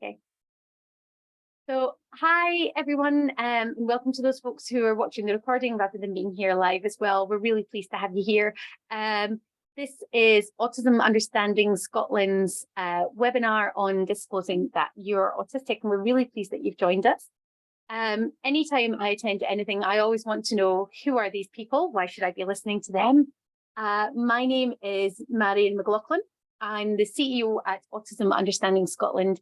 Okay. So, hi everyone, and welcome to those folks who are watching the recording rather than being here live as well. We're really pleased to have you here. This is Autism Understanding Scotland's webinar on disclosing that you're autistic, and we're really pleased that you've joined us. Anytime I attend anything, I always want to know, who are these people? Why should I be listening to them? My name is Marion McLaughlin. I'm the CEO at Autism Understanding Scotland.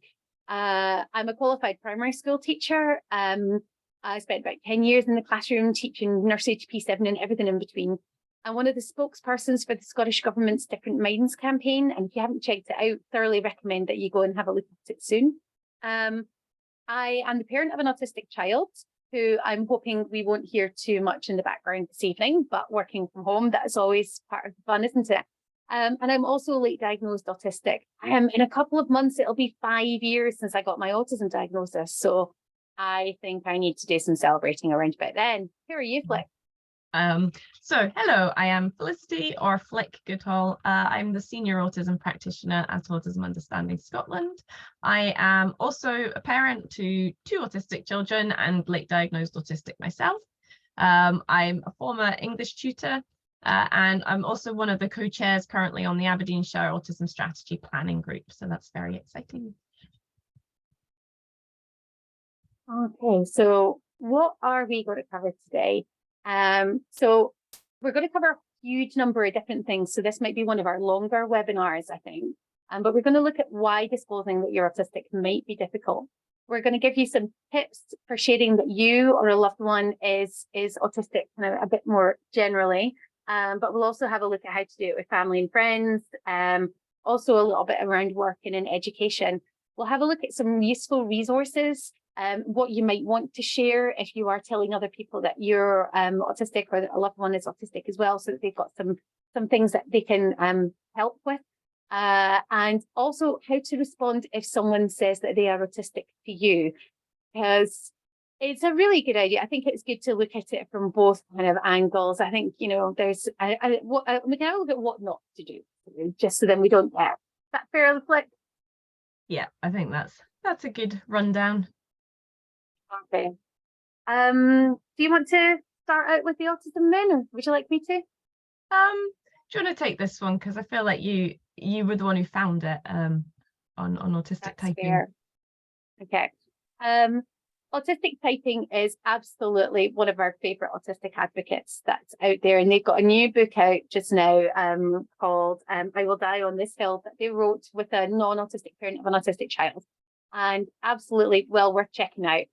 I'm a qualified primary school teacher. I spent about 10 years in the classroom teaching nursery to P7 and everything in between. I'm one of the spokespersons for the Scottish Government's Different Minds campaign, and if you haven't checked it out, thoroughly recommend that you go and have a look at it soon. I am the parent of an autistic child who I'm hoping we won't hear too much in the background this evening, but working from home, that is always part of the fun, isn't it? And I'm also late diagnosed autistic. In a couple of months, it'll be 5 years since I got my autism diagnosis. So I think I need to do some celebrating around about then. Who are you, Flick? Hello, I am Felicity, or Flick Goodhall. I'm the senior autism practitioner at Autism Understanding Scotland. I am also a parent to 2 autistic children and late diagnosed autistic myself. I'm a former English tutor, and I'm also one of the co-chairs currently on the Aberdeenshire Autism Strategy Planning Group. So that's very exciting. Okay, so what are we going to cover today? So we're going to cover a huge number of different things. So this might be one of our longer webinars, I think. But we're going to look at why disclosing that you're autistic might be difficult. We're going to give you some tips for sharing that you or a loved one is autistic, kind of a bit more generally. But we'll also have a look at how to do it with family and friends. Also a little bit around work and in education. We'll have a look at some useful resources. What you might want to share if you are telling other people that you're autistic or that a loved one is autistic as well, so that they've got some things that they can help with. And also how to respond if someone says that they are autistic to you, because it's a really good idea. I think it's good to look at it from both kind of angles. I think, you know, there's we can have a look at what not to do, just so then we don't get. Is that fair, Flick? Yeah, I think that's a good rundown. Okay. Do you want to start out with the autism then, or would you like me to? Do you want to take this one, because I feel like you were the one who found it on autistic That's typing. fair. Okay. Autistic typing is absolutely one of our favourite autistic advocates that's out there, and they've got a new book out just now called I Will Die on This Hill, that they wrote with a non-autistic parent of an autistic child, and absolutely well worth checking out.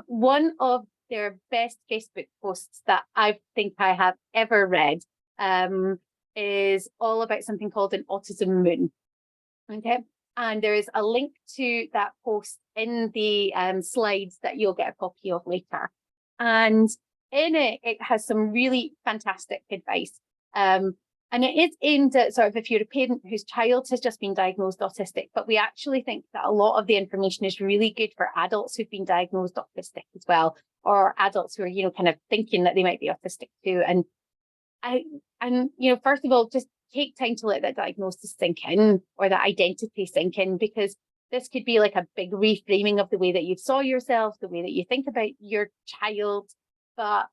One of their best Facebook posts that I think I have ever read is all about something called an autism moon. Okay, and there is a link to that post in the slides that you'll get a copy of later. And in it, it has some really fantastic advice. And it is aimed at sort of if you're a parent whose child has just been diagnosed autistic, but we actually think that a lot of the information is really good for adults who've been diagnosed autistic as well, or adults who are, you know, kind of thinking that they might be autistic too. And you know, first of all, just take time to let that diagnosis sink in, or that identity sink in, because this could be like a big reframing of the way that you saw yourself, the way that you think about your child. But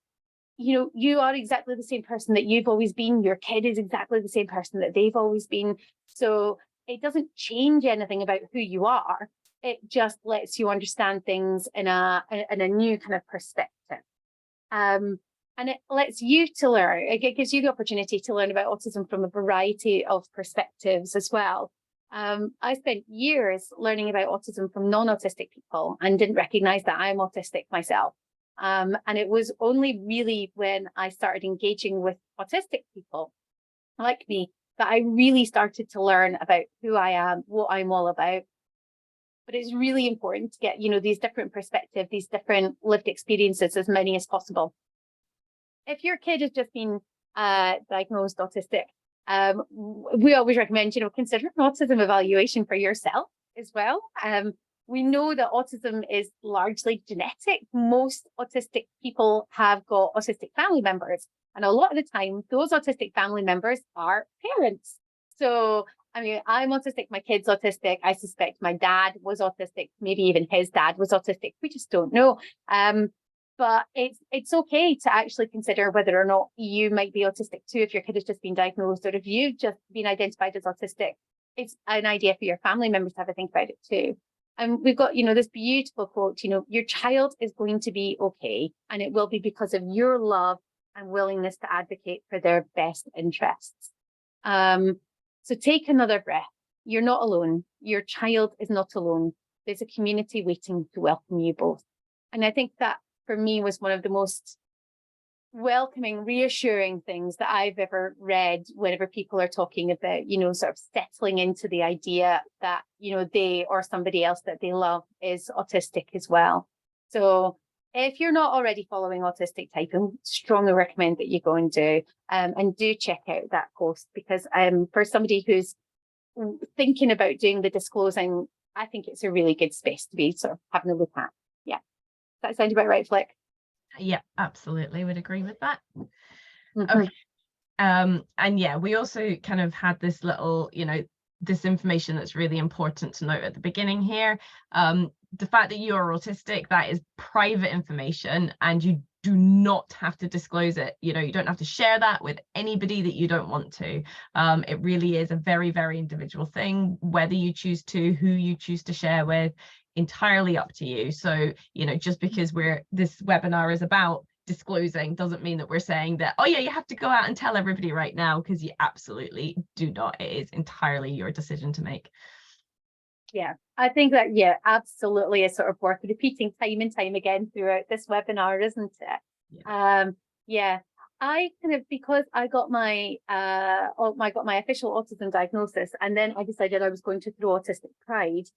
you know, you are exactly the same person that you've always been. Your kid is exactly the same person that they've always been. So it doesn't change anything about who you are. It just lets you understand things in a new kind of perspective. And it lets you to learn. It gives you the opportunity to learn about autism from a variety of perspectives as well. I spent years learning about autism from non-autistic people and didn't recognize that I'm autistic myself. And it was only really when I started engaging with autistic people like me that I really started to learn about who I am, what I'm all about. But it's really important to get, you know, these different perspectives, these different lived experiences, as many as possible. If your kid has just been diagnosed autistic, we always recommend, you know, consider an autism evaluation for yourself as well. We know that autism is largely genetic. Most autistic people have got autistic family members, and a lot of the time, those autistic family members are parents. So I mean, I'm autistic, my kid's autistic. I suspect my dad was autistic, maybe even his dad was autistic. We just don't know. But it's okay to actually consider whether or not you might be autistic too, if your kid has just been diagnosed, or if you've just been identified as autistic. It's an idea for your family members to have a think about it too. And we've got, this beautiful quote, your child is going to be okay, and it will be because of your love and willingness to advocate for their best interests. So take another breath. You're not alone. Your child is not alone. There's a community waiting to welcome you both. And I think that for me was one of the most welcoming, reassuring things that I've ever read whenever people are talking about, sort of settling into the idea that, they or somebody else that they love is autistic as well. So if you're not already following Autistic Typing, strongly recommend that you go and do check out that post, because for somebody who's thinking about doing the disclosing, I think it's a really good space to be sort of having a look at. Yeah. That sounds about right, Flick? Yeah, absolutely. Would agree with that. Mm-hmm. Okay. And yeah, we also kind of had this little, this information that's really important to note at the beginning here. The fact that you are autistic, that is private information, and you do not have to disclose it. You don't have to share that with anybody that you don't want to. It really is a very, very individual thing, whether you choose to, who you choose to share with, entirely up to you. So, just because this webinar is about disclosing doesn't mean that we're saying that, oh yeah, you have to go out and tell everybody right now, because you absolutely do not. It is entirely your decision to make. Yeah, I think that, yeah, absolutely is sort of worth repeating time and time again throughout this webinar, isn't it? Yeah. I kind of, because I got my official autism diagnosis, and then I decided I was going to throw Autistic Pride.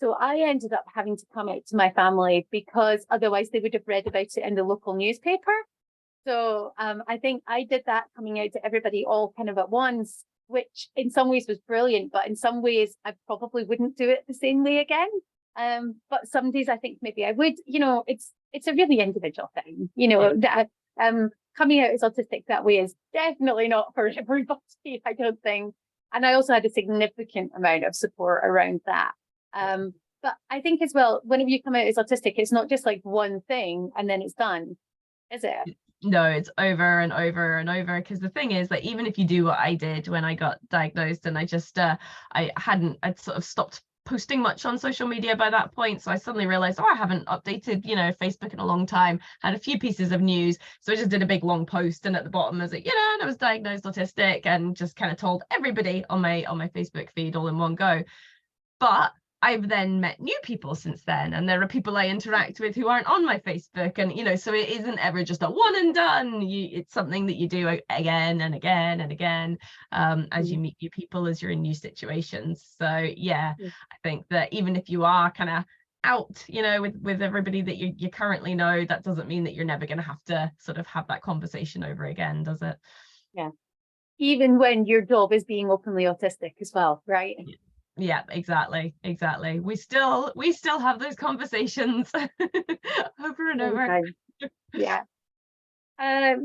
So I ended up having to come out to my family, because otherwise they would have read about it in the local newspaper. So I think I did that, coming out to everybody all kind of at once, which in some ways was brilliant, but in some ways I probably wouldn't do it the same way again. But some days I think maybe I would. It's a really individual thing. That coming out as autistic that way is definitely not for everybody, I don't think. And I also had a significant amount of support around that. But I think as well, whenever you come out as autistic, it's not just like one thing and then it's done, is it? No, it's over and over and over, because the thing is that even if you do what I did when I got diagnosed, and I'd sort of stopped posting much on social media by that point, so I suddenly realized, I haven't updated Facebook in a long time, had a few pieces of news, so I just did a big long post, and at the bottom I was like, and I was diagnosed autistic, and just kind of told everybody on my Facebook feed all in one go. But I've then met new people since then, and there are people I interact with who aren't on my Facebook, and so it isn't ever just a one and done. It's something that you do again and again and again, as you meet new people, as you're in new situations. So yeah, I think that even if you are kind of out, with everybody that you currently know, that doesn't mean that you're never going to have to sort of have that conversation over again, does it? Yeah. Even when your job is being openly autistic as well, right? Yeah, exactly. We still have those conversations over and over. Yeah.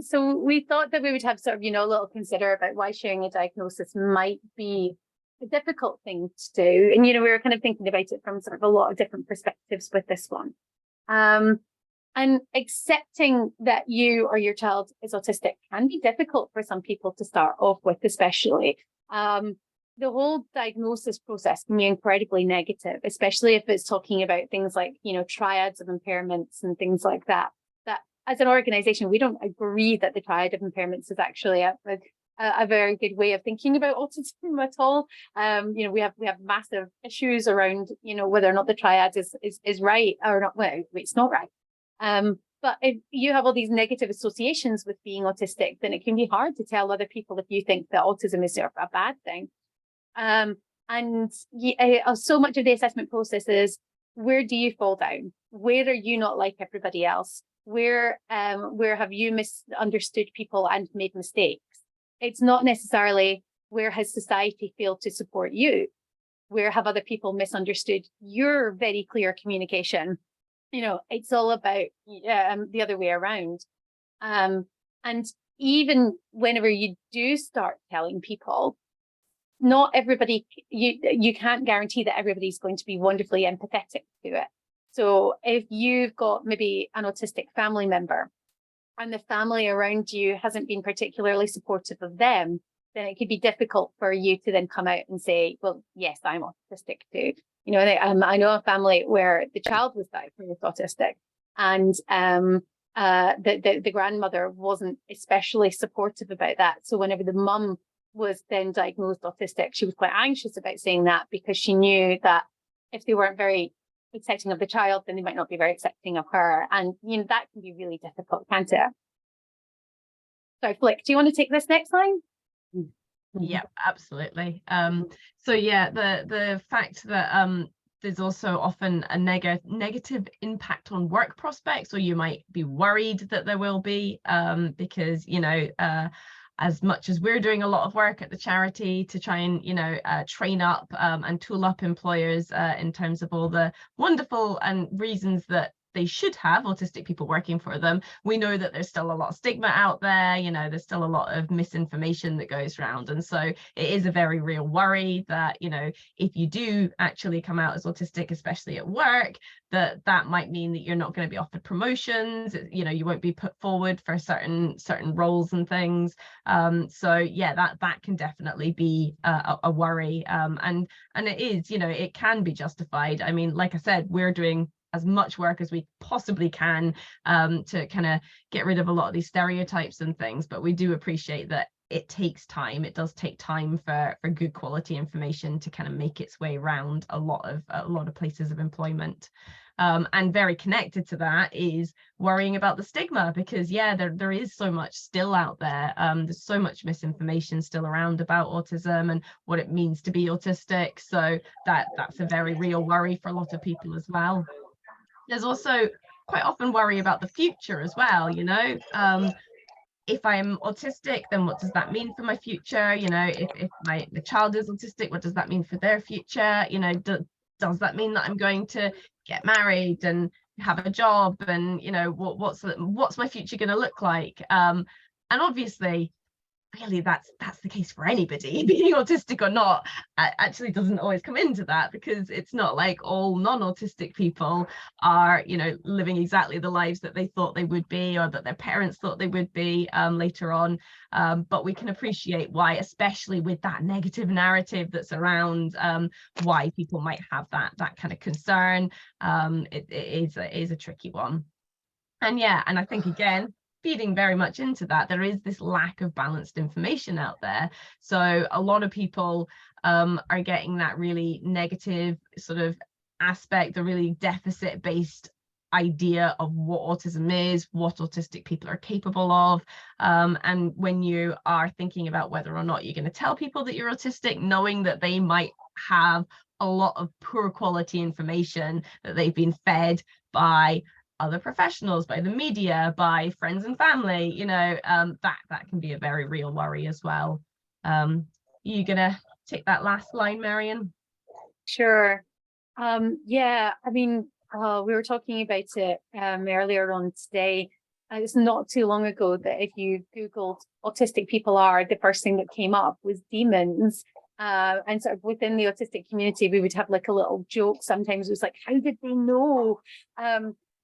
So we thought that we would have sort of, a little consider about why sharing a diagnosis might be a difficult thing to do. And, we were kind of thinking about it from sort of a lot of different perspectives with this one. And accepting that you or your child is autistic can be difficult for some people to start off with, especially. The whole diagnosis process can be incredibly negative, especially if it's talking about things like, triads of impairments and things like that. That as an organization, we don't agree that the triad of impairments is actually a very good way of thinking about autism at all. We have massive issues around, whether or not the triad is right or not. Well, it's not right. But if you have all these negative associations with being autistic, then it can be hard to tell other people if you think that autism is sort of a bad thing. And so much of the assessment process is, where do you fall down? Where are you not like everybody else? Where have you misunderstood people and made mistakes? It's not necessarily, where has society failed to support you? Where have other people misunderstood your very clear communication? It's all about the other way around. And even whenever you do start telling people, not everybody, you can't guarantee that everybody's going to be wonderfully empathetic to it. So if you've got maybe an autistic family member and the family around you hasn't been particularly supportive of them, then it could be difficult for you to then come out and say, well, yes, I'm autistic too. You know, I know a family where the child was diagnosed autistic, and the grandmother wasn't especially supportive about that. So whenever the mum was then diagnosed autistic, she was quite anxious about saying that, because she knew that if they weren't very accepting of the child, then they might not be very accepting of her. And, you know, that can be really difficult, can't it? So, Flick, do you want to take this next line? Yeah, absolutely. So yeah, the fact that there's also often a negative impact on work prospects, or you might be worried that there will be, because, you know, as much as we're doing a lot of work at the charity to try and, you know, train up and tool up employers in terms of all the wonderful and reasons that they should have autistic people working for them, we know that there's still a lot of stigma out there. You know, there's still a lot of misinformation that goes around, and so it is a very real worry that, you know, if you do actually come out as autistic, especially at work, that might mean that you're not going to be offered promotions. You know, you won't be put forward for certain roles and things. So yeah, that can definitely be a worry, and it is, you know, it can be justified. I mean, like I said, we're doing as much work as we possibly can to kind of get rid of a lot of these stereotypes and things, but we do appreciate that it takes time. It does take time for good quality information to kind of make its way around a lot of places of employment. And very connected to that is worrying about the stigma, because yeah, there is so much still out there. There's so much misinformation still around about autism and what it means to be autistic. So that's a very real worry for a lot of people as well. There's also quite often worry about the future as well, you know. If I'm autistic, then what does that mean for my future? You know, if my child is autistic, what does that mean for their future? You know, does that mean that I'm going to get married and have a job? And, you know, what's my future going to look like? And obviously, really that's the case for anybody, being autistic or not. Actually doesn't always come into that, because it's not like all non-autistic people are, you know, living exactly the lives that they thought they would be, or that their parents thought they would be later on. But we can appreciate why, especially with that negative narrative that's around, why people might have that kind of concern. It is a tricky one. And yeah, and I think again, feeding very much into that, there is this lack of balanced information out there. So a lot of people are getting that really negative sort of aspect, the really deficit based idea of what autism is, what autistic people are capable of. And when you are thinking about whether or not you're going to tell people that you're autistic, knowing that they might have a lot of poor quality information that they've been fed by other professionals, by the media, by friends and family, you know, that can be a very real worry as well. You gonna take that last line, Marion? Sure. Yeah, I mean, we were talking about it earlier on today. It's not too long ago that if you Googled autistic people are, the first thing that came up was demons. And sort of within the autistic community, we would have like a little joke sometimes. It was like, how did they know?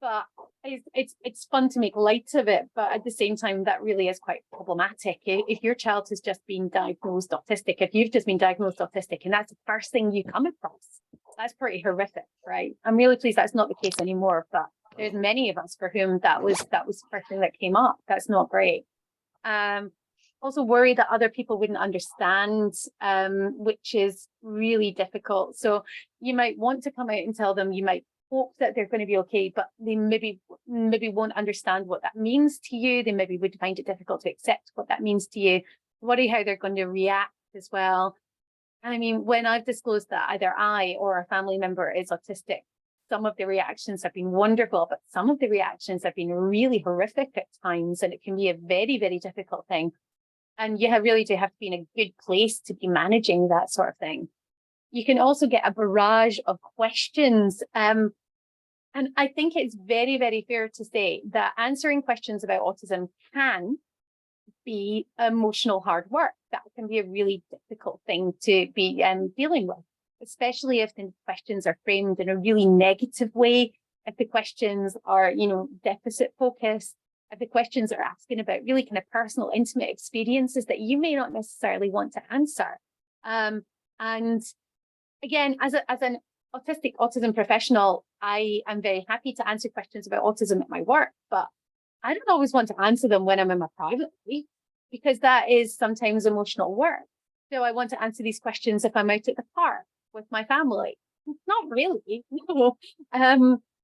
But it's fun to make light of it, but at the same time, that really is quite problematic. If your child has just been diagnosed autistic, if you've just been diagnosed autistic, and that's the first thing you come across, that's pretty horrific, right? I'm really pleased that's not the case anymore, but there's many of us for whom that was the first thing that came up. That's not great. Also worry that other people wouldn't understand, which is really difficult. So you might want to come out and tell them, you might hope that they're going to be okay, but they maybe won't understand what that means to you. They maybe would find it difficult to accept what that means to you. Worry how they're going to react as well. I mean, when I've disclosed that either I or a family member is autistic, some of the reactions have been wonderful, but some of the reactions have been really horrific at times, and it can be a very, very difficult thing. And you really do have to be in a good place to be managing that sort of thing. You can also get a barrage of questions. And I think it's very, very fair to say that answering questions about autism can be emotional hard work. that can be a really difficult thing to be dealing with, especially if the questions are framed in a really negative way, if the questions are, you know, deficit focused, if the questions are asking about really kind of personal, intimate experiences that you may not necessarily want to answer. And again, as an autism professional, I am very happy to answer questions about autism at my work, but I don't always want to answer them when I'm in my private life, because that is sometimes emotional work. So I want to answer these questions if I'm out at the park with my family. Not really, no.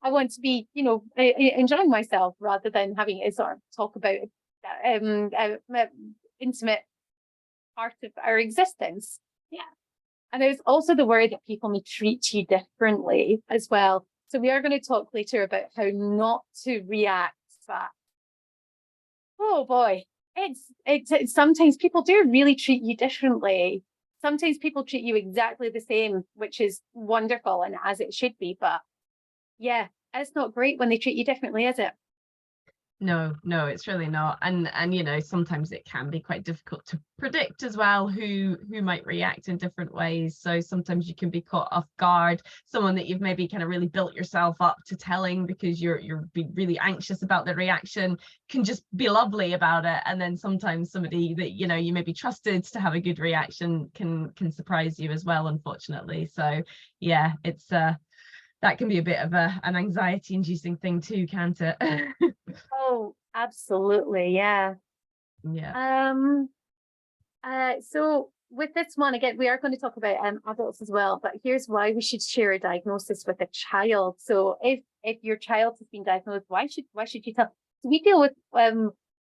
I want to be, you know, enjoying myself rather than having to sort of talk about intimate part of our existence. Yeah. And there's also the worry that people may treat you differently as well. So we are going to talk later about how not to react, but oh boy, it's sometimes people do really treat you differently. Sometimes people treat you exactly the same, which is wonderful and as it should be. But yeah, it's not great when they treat you differently, is it? No, it's really not. And you know, sometimes it can be quite difficult to predict as well who might react in different ways. So sometimes you can be caught off guard, someone that you've maybe kind of really built yourself up to telling because you're being really anxious about the reaction can just be lovely about it. And then sometimes somebody that, you know, you may be trusted to have a good reaction can surprise you as well, unfortunately. So yeah, it's that can be a bit of an anxiety inducing thing too, can't it? Oh, absolutely. Yeah. Yeah. So with this one, again, we are going to talk about adults as well, but here's why we should share a diagnosis with a child. So if your child has been diagnosed, why should you tell? So we deal with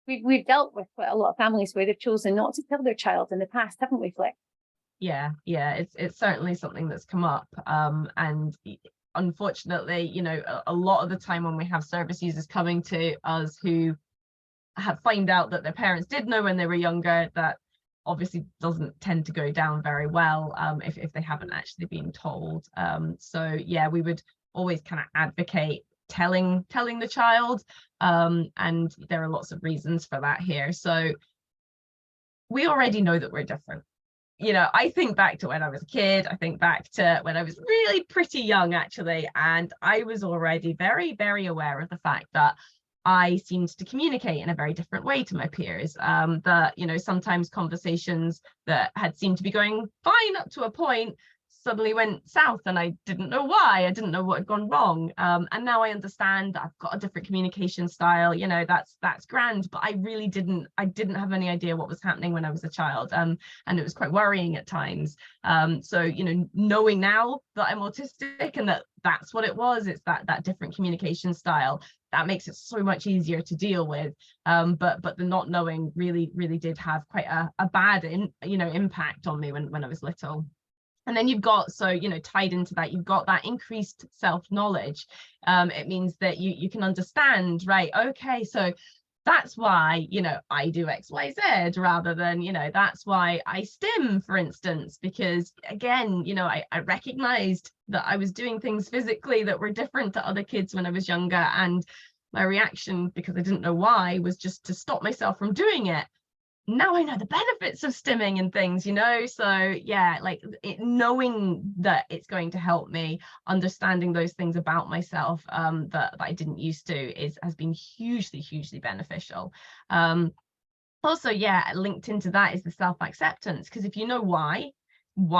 we've dealt with quite a lot of families where they've chosen not to tell their child in the past, haven't we, Flick? Yeah, it's certainly something that's come up. And unfortunately, you know, a lot of the time when we have service users coming to us who find out that their parents did know when they were younger, that obviously doesn't tend to go down very well if they haven't actually been told. So yeah, we would always kind of advocate telling the child, and there are lots of reasons for that here. So we already know that we're different. You know, I think back to when I was a kid, I think back to when I was really pretty young, actually, and I was already very, very aware of the fact that I seemed to communicate in a very different way to my peers. That, you know, sometimes conversations that had seemed to be going fine up to a point suddenly went south, and I didn't know why. I didn't know what had gone wrong. And now I understand that I've got a different communication style. You know, that's grand, but I didn't have any idea what was happening when I was a child. And it was quite worrying at times. So, you know, knowing now that I'm autistic and that's what it was, it's that different communication style, that makes it so much easier to deal with. But the not knowing really did have quite a bad impact on me when I was little. And then you've got, so, you know, tied into that, you've got that increased self-knowledge. It means that you can understand, right, okay, so that's why, you know, I do X, Y, Z, rather than, you know, that's why I stim, for instance, because again, you know, I recognized that I was doing things physically that were different to other kids when I was younger. And my reaction, because I didn't know why, was just to stop myself from doing it. Now I know the benefits of stimming and things, you know. So yeah, like knowing that it's going to help me, understanding those things about myself that I didn't used to has been hugely beneficial. Also, yeah, linked into that is the self-acceptance, because if you know why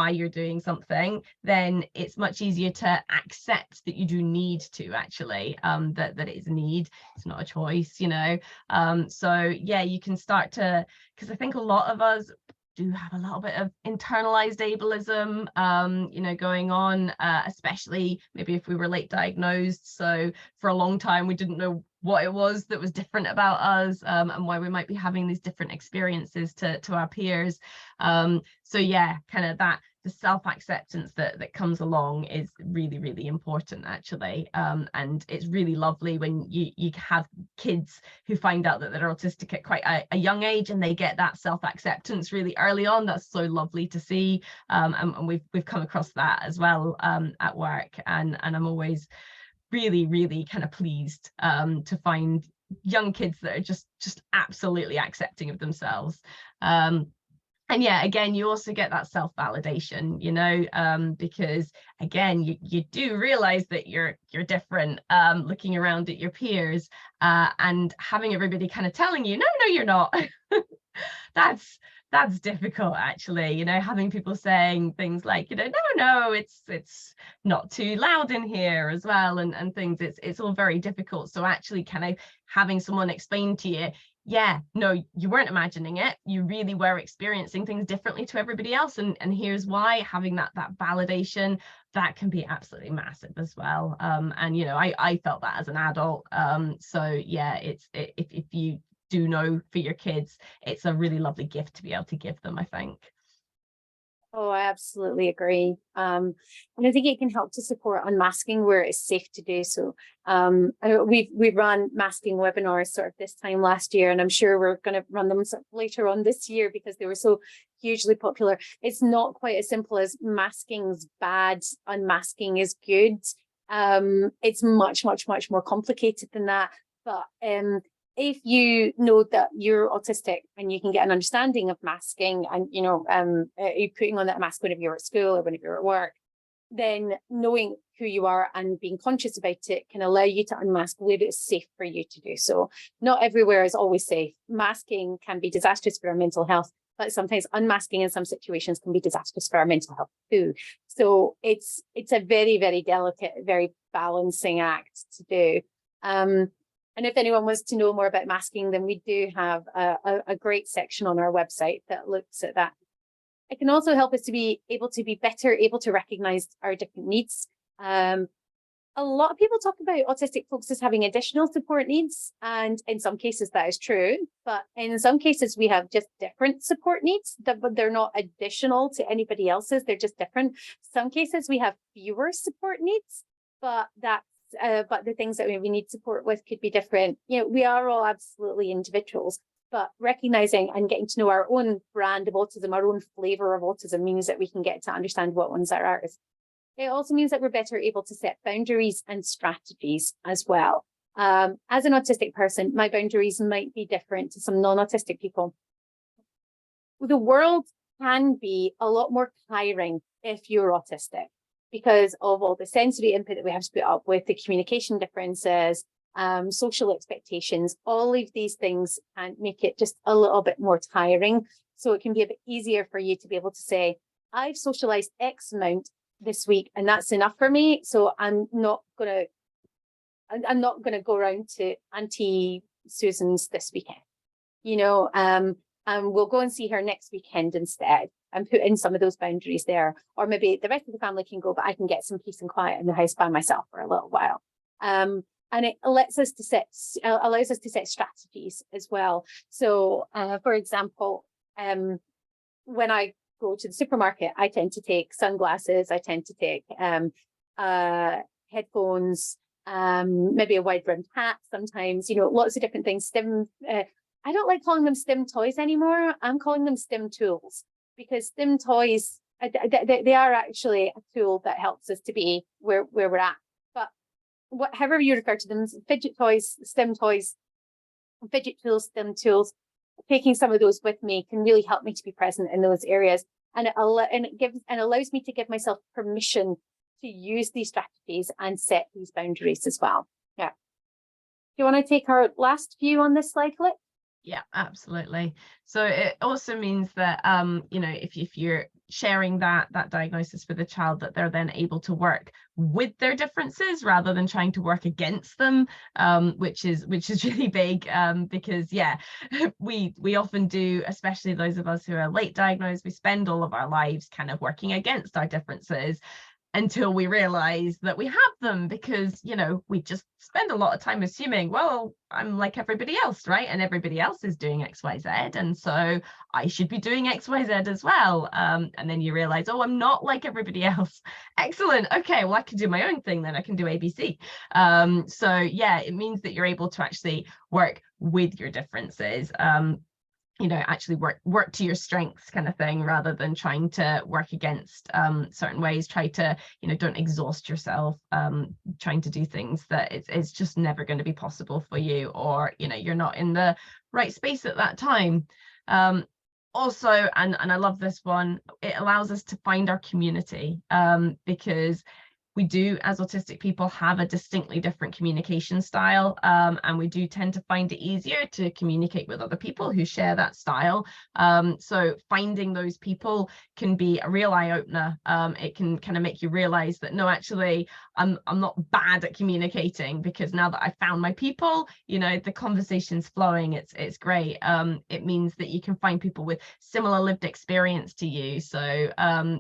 you're doing something, then it's much easier to accept that you do need to actually, that it is a need, it's not a choice, you know. So yeah, you can start to, because I think a lot of us do have a little bit of internalized ableism, you know, going on, especially maybe if we were late diagnosed. So for a long time we didn't know what it was that was different about us, and why we might be having these different experiences to our peers. So yeah, kind of that the self-acceptance that comes along is really important, actually. And it's really lovely when you have kids who find out that they're autistic at quite a young age, and they get that self-acceptance really early on. That's so lovely to see. And we've come across that as well at work, and I'm always really kind of pleased to find young kids that are just absolutely accepting of themselves. And yeah, again, you also get that self-validation, you know, because again, you do realize that you're different, looking around at your peers, and having everybody kind of telling you, no, you're not. That's difficult, actually, you know, having people saying things like, you know, no, it's not too loud in here as well, and things. It's all very difficult. So actually kind of having someone explain to you, yeah, no, you weren't imagining it, you really were experiencing things differently to everybody else, and here's why. Having that validation, that can be absolutely massive as well. And you know, I felt that as an adult. So yeah, if you do know for your kids, it's a really lovely gift to be able to give them, I think. Oh, I absolutely agree. And I think it can help to support unmasking where it's safe to do so. We've run masking webinars sort of this time last year, and I'm sure we're going to run them sort of later on this year because they were so hugely popular. It's not quite as simple as masking's bad, unmasking is good. It's much more complicated than that. But if you know that you're autistic and you can get an understanding of masking, and you know, you're putting on that mask whenever you're at school or whenever you're at work, then knowing who you are and being conscious about it can allow you to unmask where it's safe for you to do so. Not everywhere is always safe. Masking can be disastrous for our mental health, but sometimes unmasking in some situations can be disastrous for our mental health too. So it's a very delicate, very balancing act to do. And if anyone wants to know more about masking, then we do have a great section on our website that looks at that. It can also help us to be better able to recognize our different needs. A lot of people talk about autistic folks as having additional support needs, and in some cases that is true, but in some cases we have just different support needs, but they're not additional to anybody else's, they're just different. Some cases we have fewer support needs, but the things that we need support with could be different. You know, we are all absolutely individuals, but recognizing and getting to know our own brand of autism, our own flavor of autism, means that we can get to understand what ones are ours. It also means that we're better able to set boundaries and strategies as well. As an autistic person, my boundaries might be different to some non-autistic people. The world can be a lot more tiring if you're autistic, because of all the sensory input that we have to put up with, the communication differences, social expectations. All of these things can make it just a little bit more tiring. So it can be a bit easier for you to be able to say, I've socialized X amount this week and that's enough for me. So I'm not gonna go around to Auntie Susan's this weekend, you know, and we'll go and see her next weekend instead, and put in some of those boundaries there. Or maybe the rest of the family can go, but I can get some peace and quiet in the house by myself for a little while. And it allows us to set strategies as well. So for example, when I go to the supermarket, I tend to take sunglasses, I tend to take headphones, maybe a wide brimmed hat sometimes, you know, lots of different things. I don't like calling them STEM toys anymore. I'm calling them STEM tools, because STEM toys, they are actually a tool that helps us to be where we're at. But however you refer to them, fidget toys, STEM toys, fidget tools, STEM tools, taking some of those with me can really help me to be present in those areas. And it allows me to give myself permission to use these strategies and set these boundaries as well. Yeah. Do you want to take our last view on this slide, Flick? Yeah, absolutely. So it also means that you know, if you're sharing that diagnosis with a child, that they're then able to work with their differences rather than trying to work against them, which is really big, because yeah, we often do, especially those of us who are late diagnosed, we spend all of our lives kind of working against our differences until we realize that we have them, because you know, we just spend a lot of time assuming, well, I'm like everybody else, right? And everybody else is doing XYZ, and so I should be doing XYZ as well. And then you realize, oh, I'm not like everybody else. Excellent. Okay, well, I can do my own thing then. I can do ABC. So yeah, it means that you're able to actually work with your differences, you know, actually work to your strengths, kind of thing, rather than trying to work against certain ways. Try to, you know, don't exhaust yourself trying to do things that it's just never going to be possible for you, or you know, you're not in the right space at that time. Also, and I love this one, it allows us to find our community, because we do, as autistic people, have a distinctly different communication style, and we do tend to find it easier to communicate with other people who share that style. So finding those people can be a real eye-opener. It can kind of make you realize that, no, actually, I'm not bad at communicating, because now that I've found my people, you know, the conversation's flowing. It's great. It means that you can find people with similar lived experience to you. So,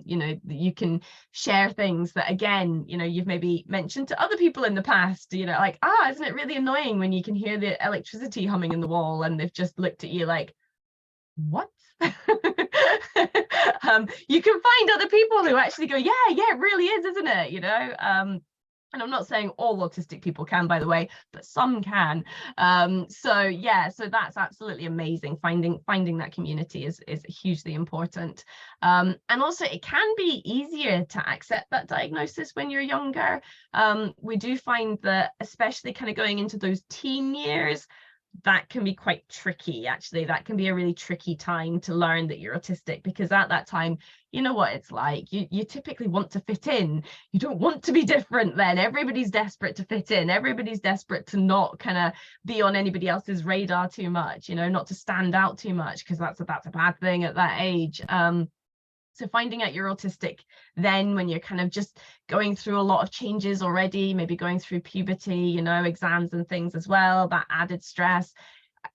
you know, you can share things that, again, you know, you've maybe mentioned to other people in the past, you know, like, isn't it really annoying when you can hear the electricity humming in the wall, and they've just looked at you like, what? You can find other people who actually go, yeah, it really is, isn't it? You know, and I'm not saying all autistic people can, by the way, but some can. So yeah, so that's absolutely amazing. Finding that community is hugely important. And also, it can be easier to accept that diagnosis when you're younger. We do find that, especially kind of going into those teen years, that can be quite tricky. Actually, that can be a really tricky time to learn that you're autistic, because at that time, you know what it's like, you typically want to fit in. You don't want to be different. Then everybody's desperate to fit in, everybody's desperate to not kind of be on anybody else's radar too much, you know, not to stand out too much, because that's a bad thing at that age. So finding out you're autistic then, when you're kind of just going through a lot of changes already, maybe going through puberty, you know, exams and things as well, that added stress,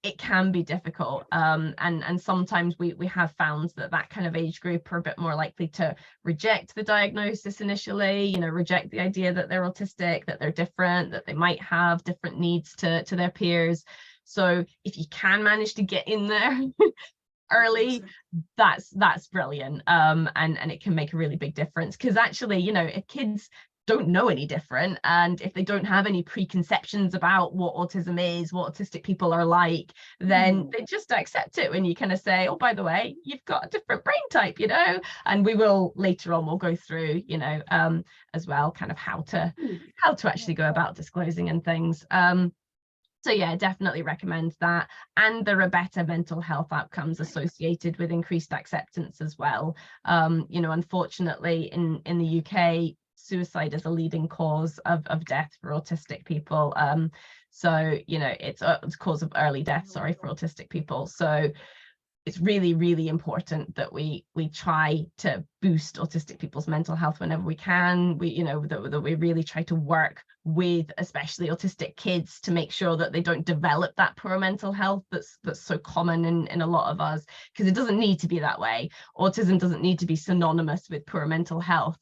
it can be difficult. And sometimes we have found that kind of age group are a bit more likely to reject the diagnosis initially, you know, reject the idea that they're autistic, that they're different, that they might have different needs to their peers. So if you can manage to get in there early, that's brilliant. And it can make a really big difference, because actually, you know, if kids don't know any different, and if they don't have any preconceptions about what autism is, what autistic people are like, then they just accept it when you kind of say, oh, by the way, you've got a different brain type, you know. And we will later on, we'll go through, you know, as well, kind of how to actually go about disclosing and things. So yeah, definitely recommend that. And there are better mental health outcomes associated with increased acceptance as well. You know, unfortunately, in the UK, suicide is a leading cause of death for autistic people. So, you know, it's a cause of early death, sorry, for autistic people. So it's really, really important that we try to boost autistic people's mental health whenever we can. We, you know, that we really try to work with especially autistic kids to make sure that they don't develop that poor mental health that's so common in a lot of us, because it doesn't need to be that way. Autism doesn't need to be synonymous with poor mental health.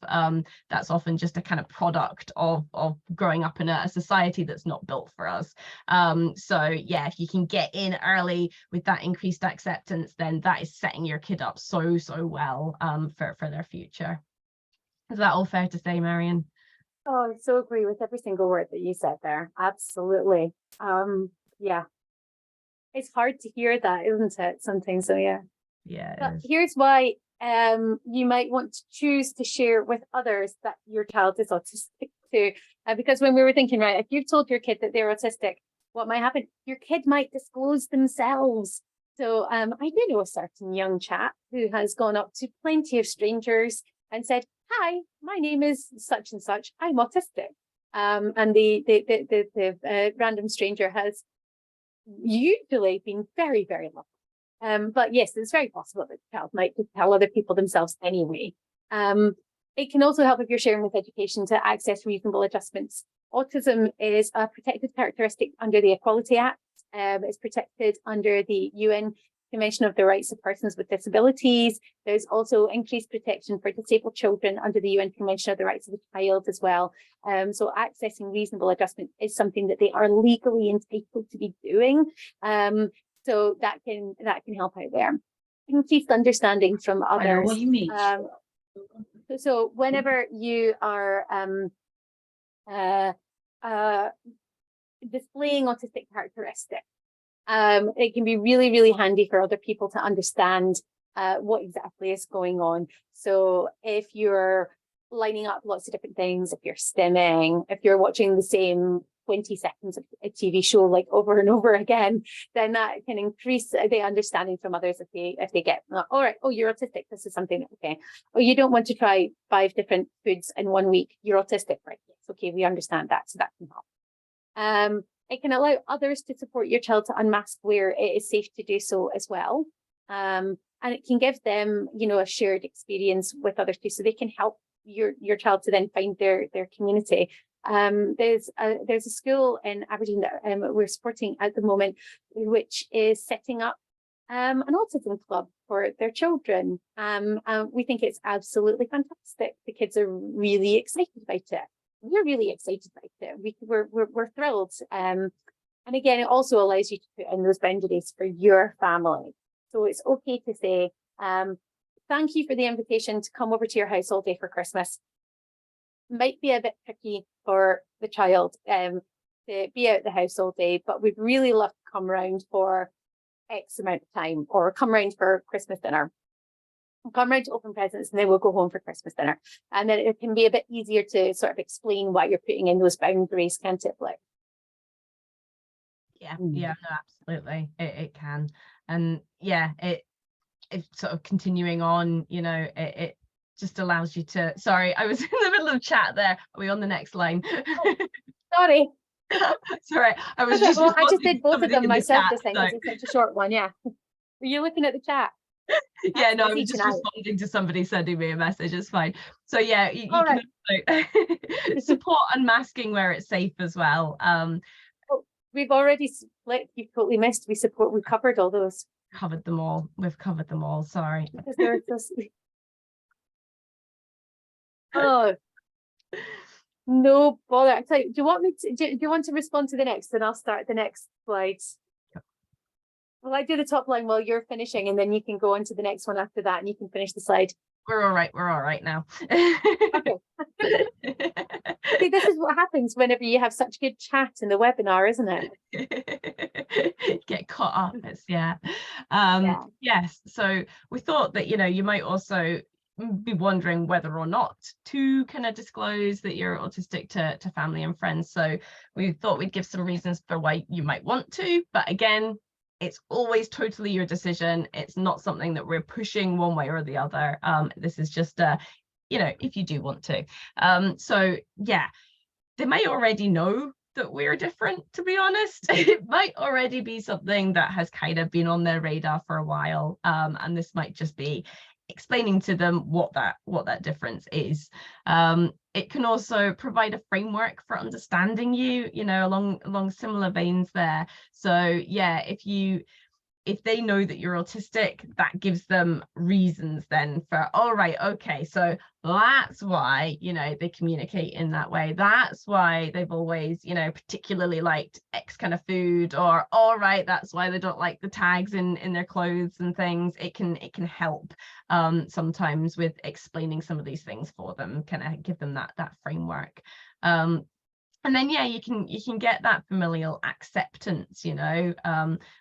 That's often just a kind of product of growing up in a society that's not built for us. So yeah, if you can get in early with that increased acceptance, then that is setting your kid up so well for their future. Is that all fair to say, Marion? Oh, I so agree with every single word that you said there. Absolutely. Yeah. It's hard to hear that, isn't it? Sometimes, so yeah. Yeah. But here's why you might want to choose to share with others that your child is autistic too. Because when we were thinking, right, if you've told your kid that they're autistic, what might happen? Your kid might disclose themselves. So I do know a certain young chap who has gone up to plenty of strangers and said, "Hi, my name is such and such. I'm autistic." And the random stranger has usually been very, very lovely. But yes, it's very possible that the child might tell other people themselves anyway. It can also help if you're sharing with education to access reasonable adjustments. Autism is a protected characteristic under the Equality Act. It's protected under the UN Convention of the Rights of Persons with Disabilities. There's also increased protection for disabled children under the UN Convention of the Rights of the Child as well. So accessing reasonable adjustment is something that they are legally entitled to be doing. So that can help out there. Increased understanding from others. I know what you mean. So whenever you are displaying autistic characteristics, it can be really, really handy for other people to understand what exactly is going on. So if you're lining up lots of different things, if you're stimming, if you're watching the same 20 seconds of a TV show like over and over again, then that can increase the understanding from others if they get, all right, oh, you're autistic, this is something, okay. Oh, you don't want to try 5 different foods in 1 week, you're autistic, right? Yes, okay, we understand that, so that can help. It can allow others to support your child to unmask where it is safe to do so as well. And it can give them, a shared experience with others too, so they can help your child to then find their community. There's a school in Aberdeen that we're supporting at the moment, which is setting up an autism club for their children. We think it's absolutely fantastic. The kids are really excited about it. We're really excited about it. We're thrilled. And again, it also allows you to put in those boundaries for your family. So it's okay to say, thank you for the invitation to come over to your house all day for Christmas. Might be a bit tricky for the child to be out the house all day, but we'd really love to come round for X amount of time, or come round for Christmas dinner. Come round to open presents, and then we'll go home for Christmas dinner. And then it can be a bit easier to sort of explain why you're putting in those boundaries, can't it, Flick? Yeah, no, absolutely. It can. And yeah, it's sort of continuing on, it just allows you to, sorry, I was in the middle of chat there. Are we on the next line? Oh, sorry. Sorry, I was I just did both of them myself chat, this time, because it's such a short one. Yeah. Were you looking at the chat? Yeah, no, I was just responding to somebody sending me a message. It's fine. So yeah, you can also support unmasking where it's safe as well. We've already split. You've totally missed. We covered all those. Covered them all. We've covered them all. Sorry. Because they're just... Oh, no bother. I tell you, do you want to respond to the next? Then I'll start the next slide. Well, I do the top line while you're finishing, and then you can go on to the next one after that, and you can finish the slide. We're all right now. Okay. See, this is what happens whenever you have such good chat in the webinar, isn't it? Get caught up. It's Yeah. Yes. So we thought that, you might also be wondering whether or not to kind of disclose that you're autistic to family and friends. So we thought we'd give some reasons for why you might want to, but again, it's always totally your decision. It's not something that we're pushing one way or the other. This is just if you do want to. So yeah, they might already know that we're different, to be honest. It might already be something that has kind of been on their radar for a while. And this might just be explaining to them what that difference is. It can also provide a framework for understanding you, along similar veins there. So yeah, if they know that you're autistic, that gives them reasons then for, all right, okay, so that's why, they communicate in that way. That's why they've always, particularly liked X kind of food, or all right, that's why they don't like the tags in their clothes and things. It can help sometimes with explaining some of these things for them, kind of give them that framework. And then yeah, you can get that familial acceptance,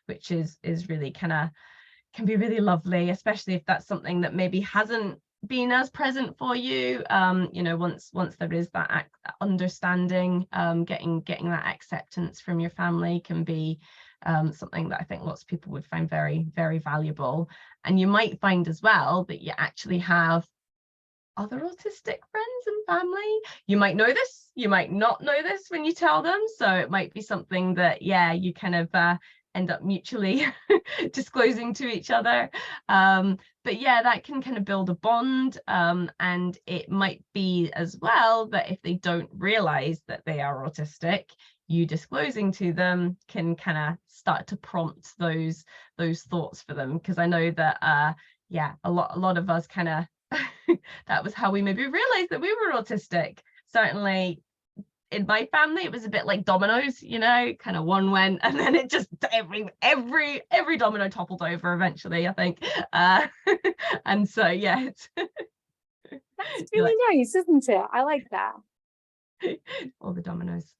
which is really can be really lovely, especially if that's something that maybe hasn't been as present for you. Once there is that understanding, getting that acceptance from your family can be something that I think lots of people would find very, very valuable. And you might find as well that you actually have other autistic friends and family. You might know this, you might not know this when you tell them, so it might be something that you kind of end up mutually disclosing to each other. But yeah, that can kind of build a bond, and it might be as well that if they don't realize that they are autistic, you disclosing to them can kind of start to prompt those thoughts for them, because I know that a lot of us kind of that was how we maybe realized that we were autistic. Certainly in my family, it was a bit like dominoes, kind of one went and then it just every domino toppled over eventually, I think. And so yeah, that's really nice, isn't it? I like that. All the dominoes.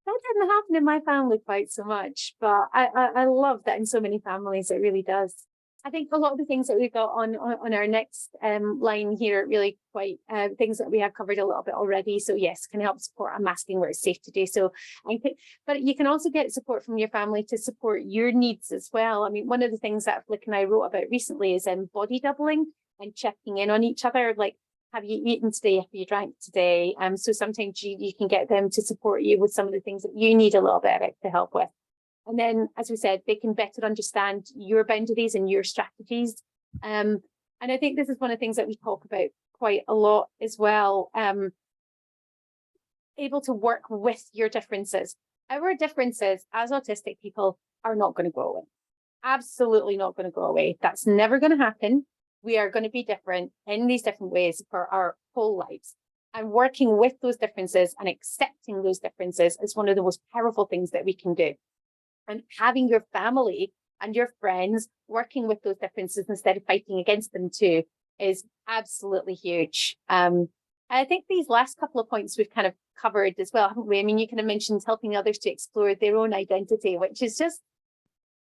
That didn't happen in my family quite so much, but I love that in so many families it really does. I think a lot of the things that we've got on our next line here are really quite things that we have covered a little bit already. So yes, can help support. I'm asking where it's safe to do so. But you can also get support from your family to support your needs as well. I mean, one of the things that Flick and I wrote about recently is body doubling and checking in on each other. Like, have you eaten today? Have you drank today? So sometimes you can get them to support you with some of the things that you need a little bit of it to help with. And then, as we said, they can better understand your boundaries and your strategies. And I think this is one of the things that we talk about quite a lot as well. Able to work with your differences. Our differences as autistic people are not going to go away. Absolutely not going to go away. That's never going to happen. We are going to be different in these different ways for our whole lives. And working with those differences and accepting those differences is one of the most powerful things that we can do. And having your family and your friends working with those differences instead of fighting against them too is absolutely huge. I think these last couple of points we've kind of covered as well, haven't we? I mean, you kind of mentioned helping others to explore their own identity, which is just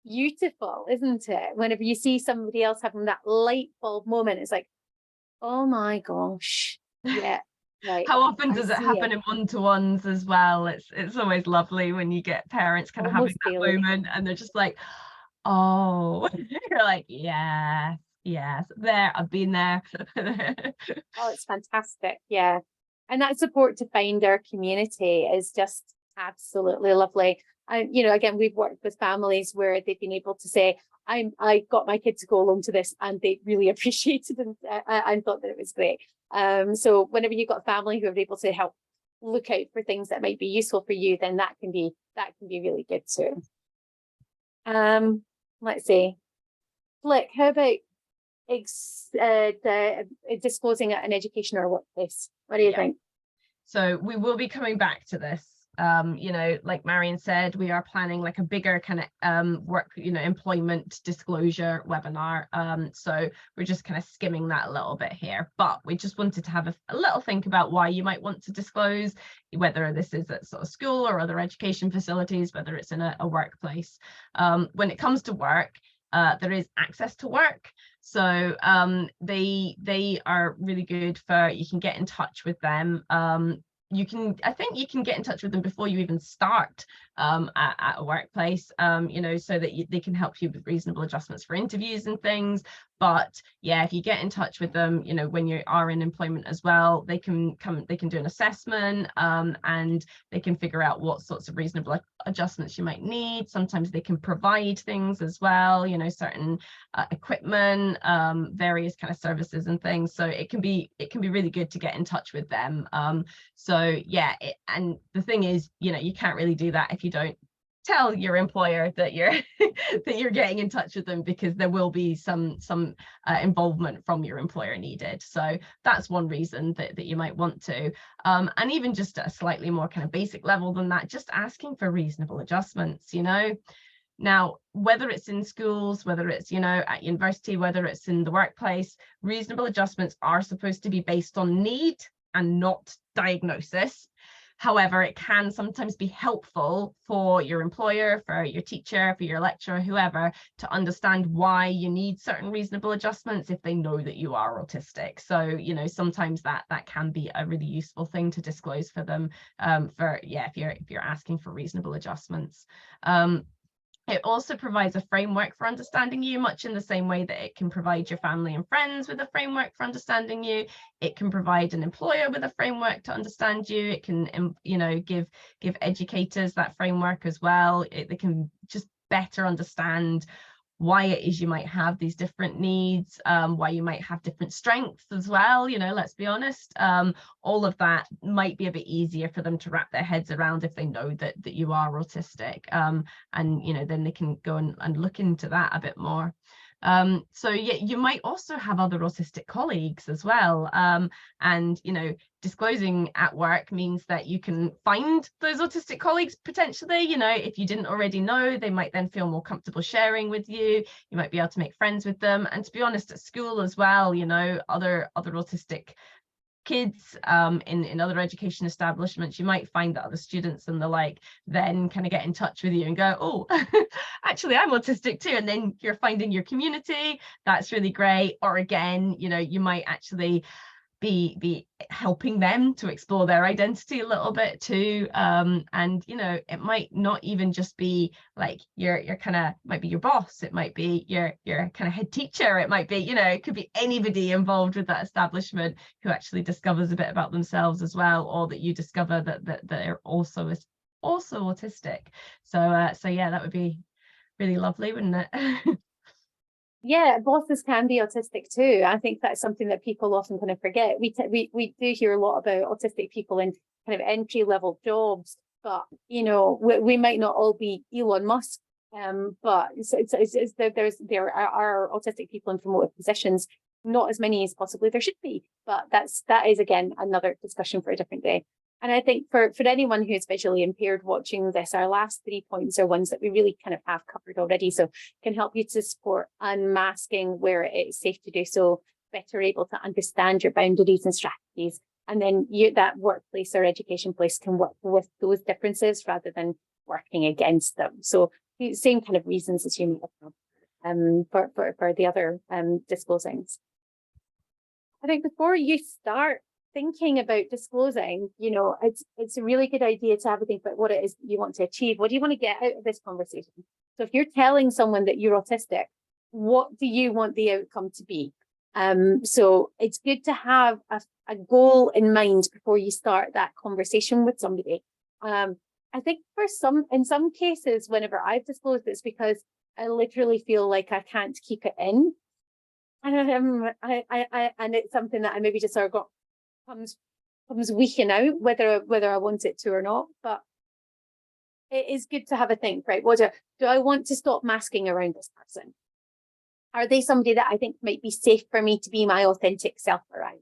beautiful, isn't it? Whenever you see somebody else having that light bulb moment, it's like, oh my gosh, yeah. Right. How often does it happen in one-to-ones as well? It's always lovely when you get parents kind of having that moment and they're just like, oh, you're like, yes, there, I've been there. Oh, it's fantastic. Yeah. And that support to find our community is just absolutely lovely. And, again, we've worked with families where they've been able to say, I got my kid to go along to this, and they really appreciated it and thought that it was great. So whenever you've got a family who are able to help look out for things that might be useful for you, then that can be really good too. Let's see. Flick, how about disclosing at an education or workplace? What do you think? So we will be coming back to this. Like Marion said, we are planning like a bigger kind of work, employment disclosure webinar. So we're just kind of skimming that a little bit here, but we just wanted to have a little think about why you might want to disclose, whether this is at sort of school or other education facilities, whether it's in a workplace. When it comes to work, there is access to work. So they are really good for, you can get in touch with them. I think you can get in touch with them before you even start at a workplace, so that they can help you with reasonable adjustments for interviews and things. But yeah, if you get in touch with them, when you are in employment as well, they can do an assessment, and they can figure out what sorts of reasonable adjustments you might need. Sometimes they can provide things as well, certain equipment, various kind of services and things. So it can be really good to get in touch with them. So yeah, and the thing is, you can't really do that if you don't tell your employer that you're getting in touch with them, because there will be some involvement from your employer needed. So that's one reason that you might want to, and even just at a slightly more kind of basic level than that, just asking for reasonable adjustments. Now, whether it's in schools, whether it's at university, whether it's in the workplace, reasonable adjustments are supposed to be based on need and not diagnosis. However, it can sometimes be helpful for your employer, for your teacher, for your lecturer, whoever, to understand why you need certain reasonable adjustments if they know that you are autistic. So, sometimes that can be a really useful thing to disclose for them, if you're asking for reasonable adjustments. It also provides a framework for understanding you, much in the same way that it can provide your family and friends with a framework for understanding you. It can provide an employer with a framework to understand you. It can, give educators that framework as well. They can just better understand why it is you might have these different needs, why you might have different strengths as well, let's be honest. All of that might be a bit easier for them to wrap their heads around if they know that you are autistic, and then they can go and look into that a bit more. So yeah, you might also have other autistic colleagues as well, and disclosing at work means that you can find those autistic colleagues potentially. If you didn't already know, they might then feel more comfortable sharing with you. You might be able to make friends with them. And to be honest, at school as well, other autistic kids in other education establishments, you might find that other students and the like then kind of get in touch with you and go, oh, actually I'm autistic too, and then you're finding your community. That's really great. Or again, you know, you might actually be helping them to explore their identity a little bit too, and you know, it might not even just be like your kind of, might be your boss, it might be your kind of head teacher, it might be, you know, it could be anybody involved with that establishment who actually discovers a bit about themselves as well, or that you discover that they're also autistic. So so yeah, that would be really lovely, wouldn't it? Yeah, bosses can be autistic too. I think that's something that people often kind of forget. We do hear a lot about autistic people in kind of entry level jobs, but you know, we might not all be Elon Musk. But there are autistic people in promoted positions, not as many as possibly there should be. But that is again another discussion for a different day. And I think for anyone who's visually impaired watching this, our last 3 points are ones that we really kind of have covered already. So can help you to support unmasking where it's safe to do so, better able to understand your boundaries and strategies. And then that workplace or education place can work with those differences rather than working against them. So the same kind of reasons as you may have for the other disclosings. I think before you start thinking about disclosing, you know, it's a really good idea to have a think about what it is you want to achieve. What do you want to get out of this conversation? So if you're telling someone that you're autistic, what do you want the outcome to be? So it's good to have a goal in mind before you start that conversation with somebody. I think in some cases, whenever I've disclosed, it's because I literally feel like I can't keep it in. And it's something that I maybe just sort of got comes weakening out, whether I want it to or not. But it is good to have a think, right? What do I want to stop masking around this person? Are they somebody that I think might be safe for me to be my authentic self around?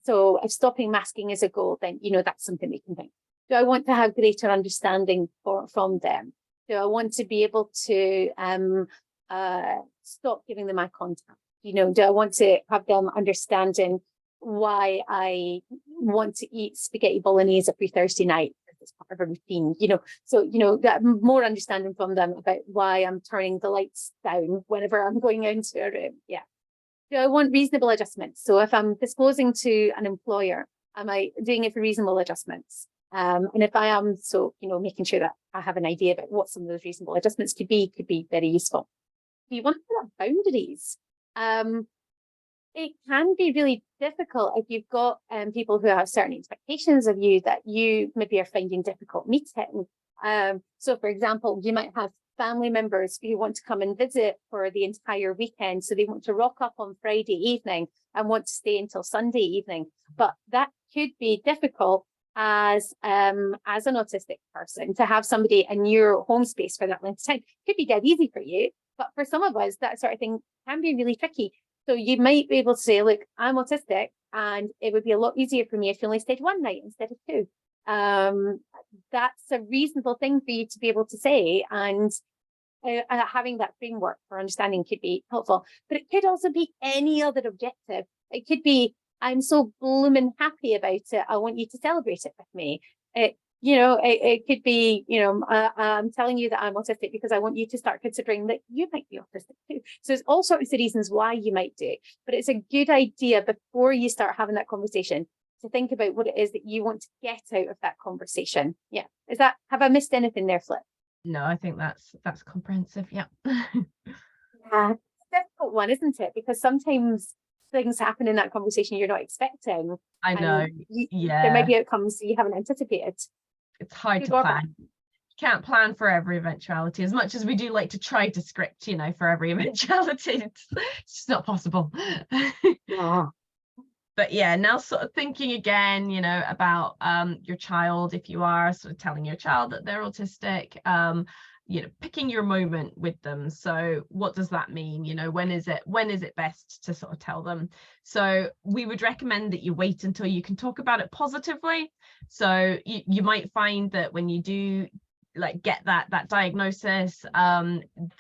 So if stopping masking is a goal, then you know that's something we can think. Do I want to have greater understanding from them? Do I want to be able to stop giving them eye contact? You know, do I want to have them understanding why I want to eat spaghetti bolognese every Thursday night? It's part of a routine, you know. So, you know, that more understanding from them about why I'm turning the lights down whenever I'm going into a room. Yeah. Do I want reasonable adjustments? So if I'm disclosing to an employer, am I doing it for reasonable adjustments? And if I am, so, you know, making sure that I have an idea about what some of those reasonable adjustments could be very useful. Do you want to put up boundaries? It can be really difficult if you've got people who have certain expectations of you that you maybe are finding difficult meeting. So, for example, you might have family members who want to come and visit for the entire weekend. So they want to rock up on Friday evening and want to stay until Sunday evening. But that could be difficult as an autistic person to have somebody in your home space for that length of time. It could be dead easy for you, but for some of us, that sort of thing can be really tricky. So you might be able to say, look, I'm autistic, and it would be a lot easier for me if you only stayed one night instead of two. That's a reasonable thing for you to be able to say, and having that framework for understanding could be helpful. But it could also be any other objective. It could be, I'm so blooming happy about it, I want you to celebrate it with me. It could be, I'm telling you that I'm autistic because I want you to start considering that you might be autistic too. So there's all sorts of reasons why you might do it, but it's a good idea before you start having that conversation to think about what it is that you want to get out of that conversation. Yeah. Have I missed anything there, Flip? No, I think that's comprehensive. Yeah. Yeah, it's a difficult one, isn't it? Because sometimes things happen in that conversation you're not expecting. I know. Yeah. There might be outcomes you haven't anticipated. It's hard to plan. You can't plan for every eventuality, as much as we do like to try to script, for every eventuality. It's just not possible. Yeah. But yeah, now sort of thinking again, about your child, if you are sort of telling your child that they're autistic, picking your moment with them. So what does that mean? When is it best to sort of tell them? So we would recommend that you wait until you can talk about it positively. So you might find that when you do like get that diagnosis,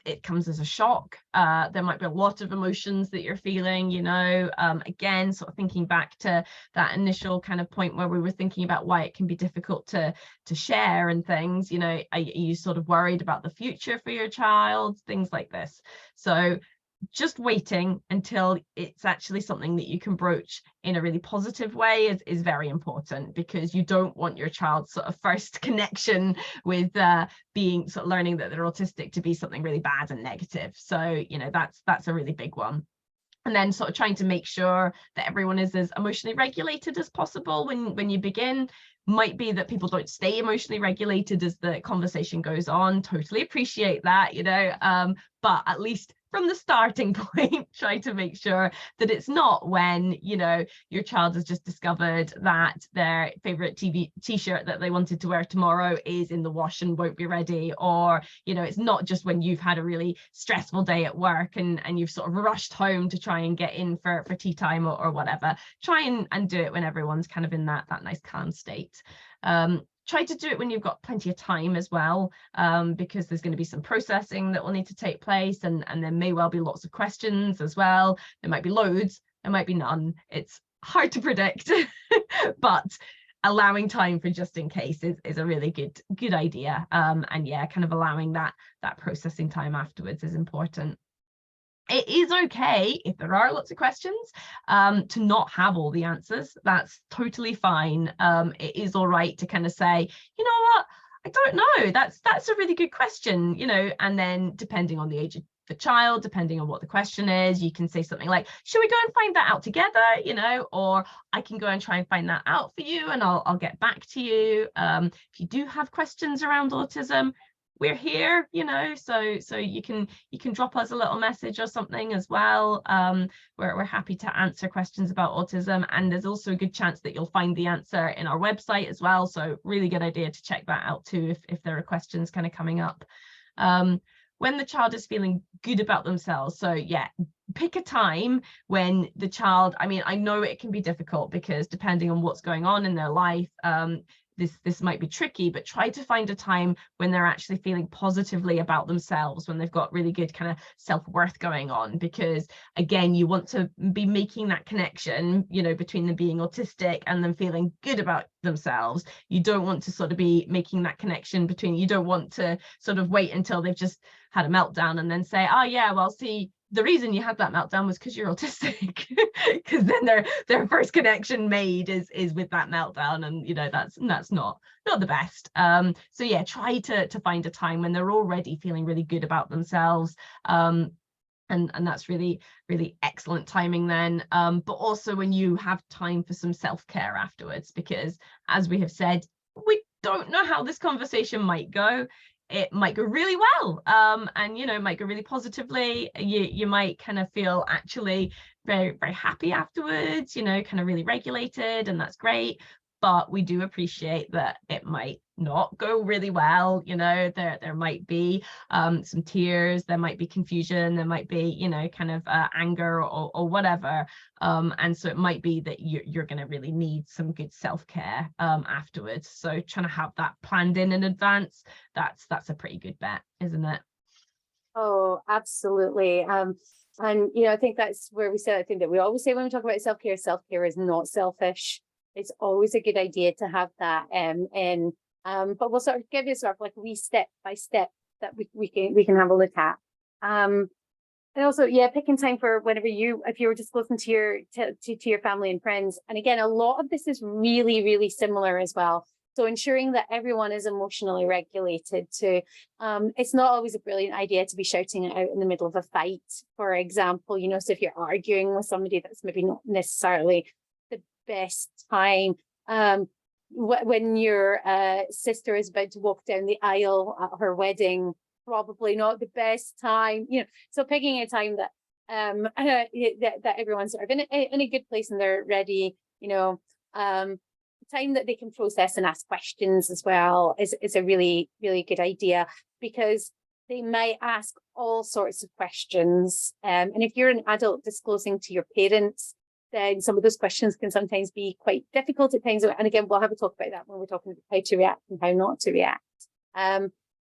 it comes as a shock. There might be a lot of emotions that you're feeling, you know. Again, sort of thinking back to that initial kind of point where we were thinking about why it can be difficult to share and things, you know. Are you sort of worried about the future for your child, things like this? So just waiting until it's actually something that you can broach in a really positive way is very important, because you don't want your child's sort of first connection with being sort of learning that they're autistic to be something really bad and negative. So, you know, that's a really big one. And then sort of trying to make sure that everyone is as emotionally regulated as possible when you begin. Might be that people don't stay emotionally regulated as the conversation goes on. Totally appreciate that, you know, but at least from the starting point, try to make sure that it's not when, you know, your child has just discovered that their favorite t-shirt that they wanted to wear tomorrow is in the wash and won't be ready, or, you know, it's not just when you've had a really stressful day at work and you've sort of rushed home to try and get in for tea time or whatever. Try and do it when everyone's kind of in that nice calm state. Try to do it when you've got plenty of time as well, because there's going to be some processing that will need to take place, and there may well be lots of questions as well. There might be loads, there might be none. It's hard to predict, but allowing time for just in case is a really good idea. And yeah, kind of allowing that processing time afterwards is important. It is okay if there are lots of questions to not have all the answers. That's totally fine. It is all right to kind of say, you know what, I don't know, that's a really good question, you know. And then depending on the age of the child, depending on what the question is, you can say something like, should we go and find that out together, you know, or I can go and try and find that out for you and I'll get back to you. If you do have questions around autism, we're here, you know, so you can drop us a little message or something as well. We're happy to answer questions about autism, and there's also a good chance that you'll find the answer in our website as well. So really good idea to check that out too if there are questions kind of coming up. When the child is feeling good about themselves, so yeah, pick a time when the child, I mean, I know it can be difficult because depending on what's going on in their life, this might be tricky, but try to find a time when they're actually feeling positively about themselves, when they've got really good kind of self-worth going on, because again, you want to be making that connection, you know, between them being autistic and them feeling good about themselves. You don't want to sort of be making that connection between, you don't want to sort of wait until they've just had a meltdown and then say, oh yeah, well, see, the reason you had that meltdown was because you're autistic, because then their first connection made is with that meltdown, and you know that's not the best. So yeah, try to find a time when they're already feeling really good about themselves, and that's really excellent timing then. But also when you have time for some self-care afterwards, because as we have said, we don't know how this conversation might go. It might go really well, and you know, it might go really positively. You might kind of feel actually very happy afterwards, you know, kind of really regulated, and that's great. But we do appreciate that it might not go really well, you know. There might be some tears, there might be confusion, there might be, you know, kind of anger or whatever, and so it might be that you're going to really need some good self-care afterwards. So trying to have that planned in advance, that's a pretty good bet, isn't it? Oh, absolutely. And you know, I think that's where we say, I think that we always say when we talk about self-care is not selfish. It's always a good idea to have that but we'll sort of give you sort of like a wee step by step that we can have a look at. And also, yeah, picking time for whenever if you were disclosing to your family and friends. And again, a lot of this is really similar as well. So ensuring that everyone is emotionally regulated too. It's not always a brilliant idea to be shouting it out in the middle of a fight, for example, you know. So if you're arguing with somebody, that's maybe not necessarily the best time. When your sister is about to walk down the aisle at her wedding, probably not the best time, you know. So picking a time that that everyone's sort of in a good place and they're ready, you know. Time that they can process and ask questions as well is a really good idea, because they might ask all sorts of questions, and if you're an adult disclosing to your parents, then some of those questions can sometimes be quite difficult at times. And again, we'll have a talk about that when we're talking about how to react and how not to react.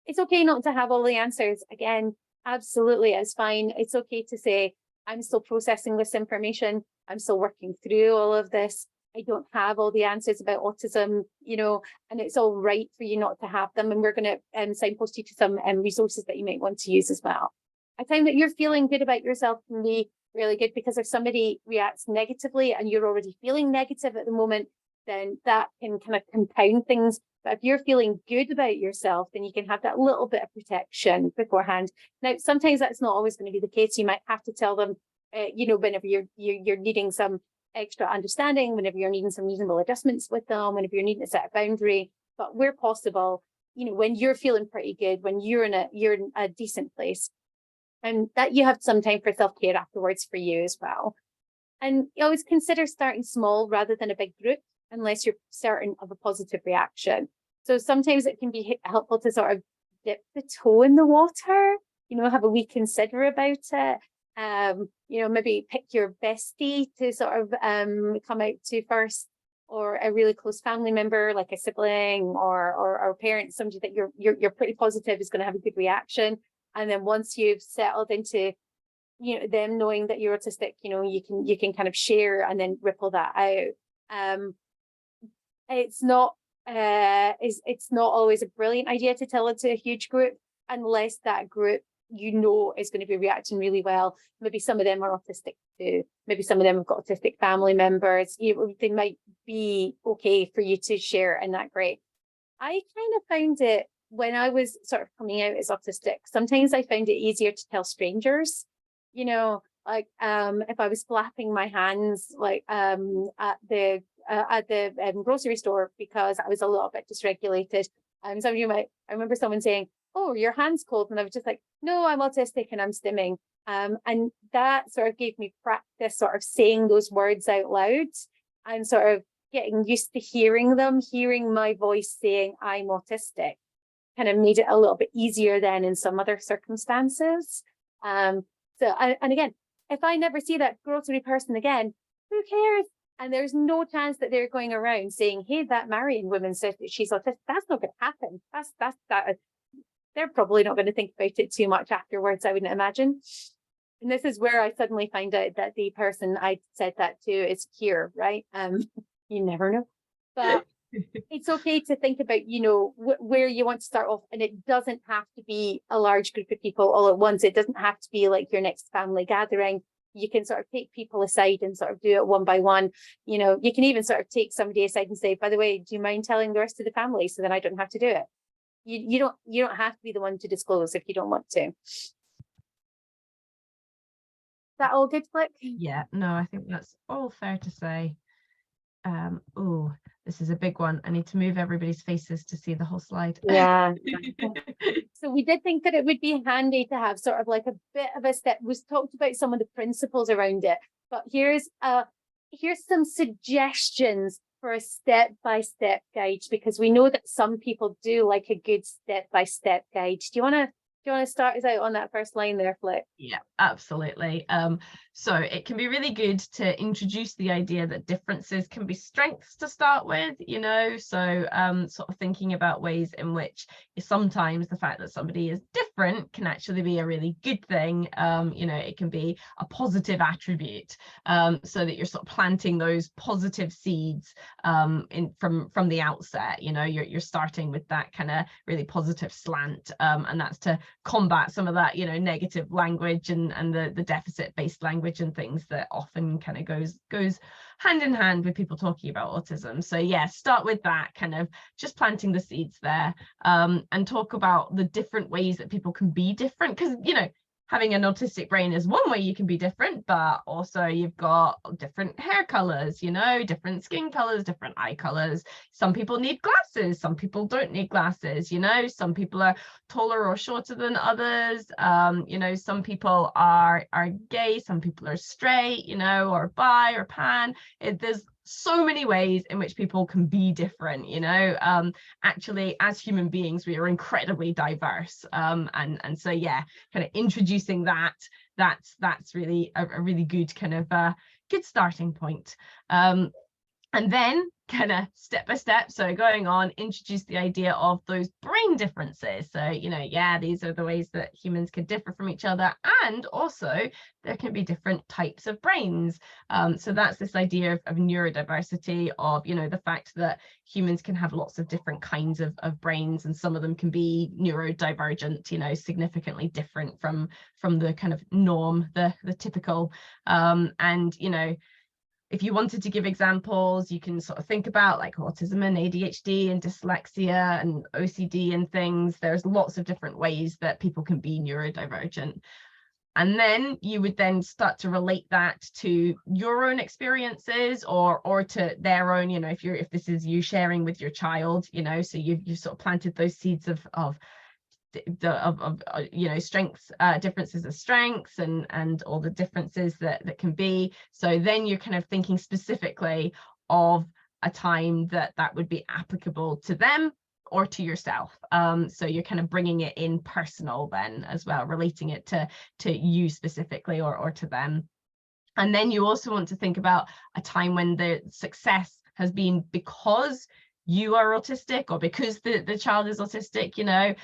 it's okay not to have all the answers. Again, absolutely, it's fine. It's okay to say, I'm still processing this information. I'm still working through all of this. I don't have all the answers about autism, you know, and it's all right for you not to have them. And we're going to signpost you to some resources that you might want to use as well. A time that you're feeling good about yourself can be really good, because if somebody reacts negatively and you're already feeling negative at the moment, then that can kind of compound things. But if you're feeling good about yourself, then you can have that little bit of protection beforehand. Now, sometimes that's not always going to be the case. You might have to tell them, you know, whenever you're needing some extra understanding, whenever you're needing some reasonable adjustments with them, whenever you're needing to set a boundary. But where possible, you know, when you're feeling pretty good, when you're in a decent place, and that you have some time for self-care afterwards for you as well. And you always consider starting small rather than a big group, unless you're certain of a positive reaction. So sometimes it can be helpful to sort of dip the toe in the water, you know, have a wee consider about it. You know, maybe pick your bestie to sort of come out to first, or a really close family member like a sibling or a parent, somebody that you're pretty positive is going to have a good reaction. And then once you've settled into, you know, them knowing that you're autistic, you know, you can kind of share and then ripple that out. It's not always a brilliant idea to tell it to a huge group, unless that group, you know, is going to be reacting really well. Maybe some of them are autistic too. Maybe some of them have got autistic family members. They might be okay for you to share in that group. I kind of found it when I was sort of coming out as autistic. Sometimes I found it easier to tell strangers, you know, like if I was flapping my hands like at the grocery store because I was a little bit dysregulated. Some of you might, I remember someone saying, "Oh, your hand's cold," and I was just like, "No, I'm autistic and I'm stimming." And that sort of gave me practice, sort of saying those words out loud and sort of getting used to hearing them, hearing my voice saying I'm autistic, kind of made it a little bit easier than in some other circumstances. And again, if I never see that grocery person again, who cares? And there's no chance that they're going around saying, "Hey, that Marion woman says that she's autistic." That's not going to happen. That. They're probably not going to think about it too much afterwards, I wouldn't imagine. And this is where I suddenly find out that the person I said that to is here, right? You never know. But it's okay to think about, you know, where you want to start off. And it doesn't have to be a large group of people all at once. It doesn't have to be like your next family gathering. You can sort of take people aside and sort of do it one by one. You know, you can even sort of take somebody aside and say, "By the way, do you mind telling the rest of the family so then I don't have to do it?" You don't have to be the one to disclose if you don't want to. Is that all good, Flick? Yeah, no, I think that's all fair to say. Oh, this is a big one. I need to move everybody's faces to see the whole slide. Yeah. So we did think that it would be handy to have sort of like a bit of a step. We talked about some of the principles around it, but here's some suggestions for a step-by-step guide, because we know that some people do like a good step-by-step guide. Do you want to start us out on that first line there, Flick? Yeah, absolutely. So it can be really good to introduce the idea that differences can be strengths to start with, you know, so sort of thinking about ways in which sometimes the fact that somebody is different can actually be a really good thing. You know, it can be a positive attribute, so that you're sort of planting those positive seeds from the outset. You know, you're starting with that kind of really positive slant, and that's to combat some of that, you know, negative language and the deficit-based language and things that often kind of goes hand in hand with people talking about autism. So yeah, start with that, kind of just planting the seeds there, and talk about the different ways that people can be different, because, you know, having an autistic brain is one way you can be different, but also you've got different hair colors, you know, different skin colors, different eye colors. Some people need glasses, some people don't need glasses, you know, some people are taller or shorter than others, you know, some people are gay, some people are straight, you know, or bi or pan. There's so many ways in which people can be different, you know. Actually, as human beings, we are incredibly diverse, and so yeah, kind of introducing that's really a really good kind of good starting point. And then kind of step by step. So going on, introduce the idea of those brain differences. So, you know, yeah, these are the ways that humans can differ from each other. And also there can be different types of brains. So that's this idea of neurodiversity, of, you know, the fact that humans can have lots of different kinds of brains, and some of them can be neurodivergent, you know, significantly different from the kind of norm, the typical. And, you know, if you wanted to give examples, you can sort of think about like autism and ADHD and dyslexia and OCD and things. There's lots of different ways that people can be neurodivergent. And then you would then start to relate that to your own experiences, or to their own, you know, if this is you sharing with your child, you know, so you've sort of planted those seeds of you know, strengths, differences of strengths, and all the differences that can be. So then you're kind of thinking specifically of a time that would be applicable to them or to yourself. So you're kind of bringing it in personal then as well, relating it to you specifically, or to them. And then you also want to think about a time when the success has been because you are autistic, or because the child is autistic, you know,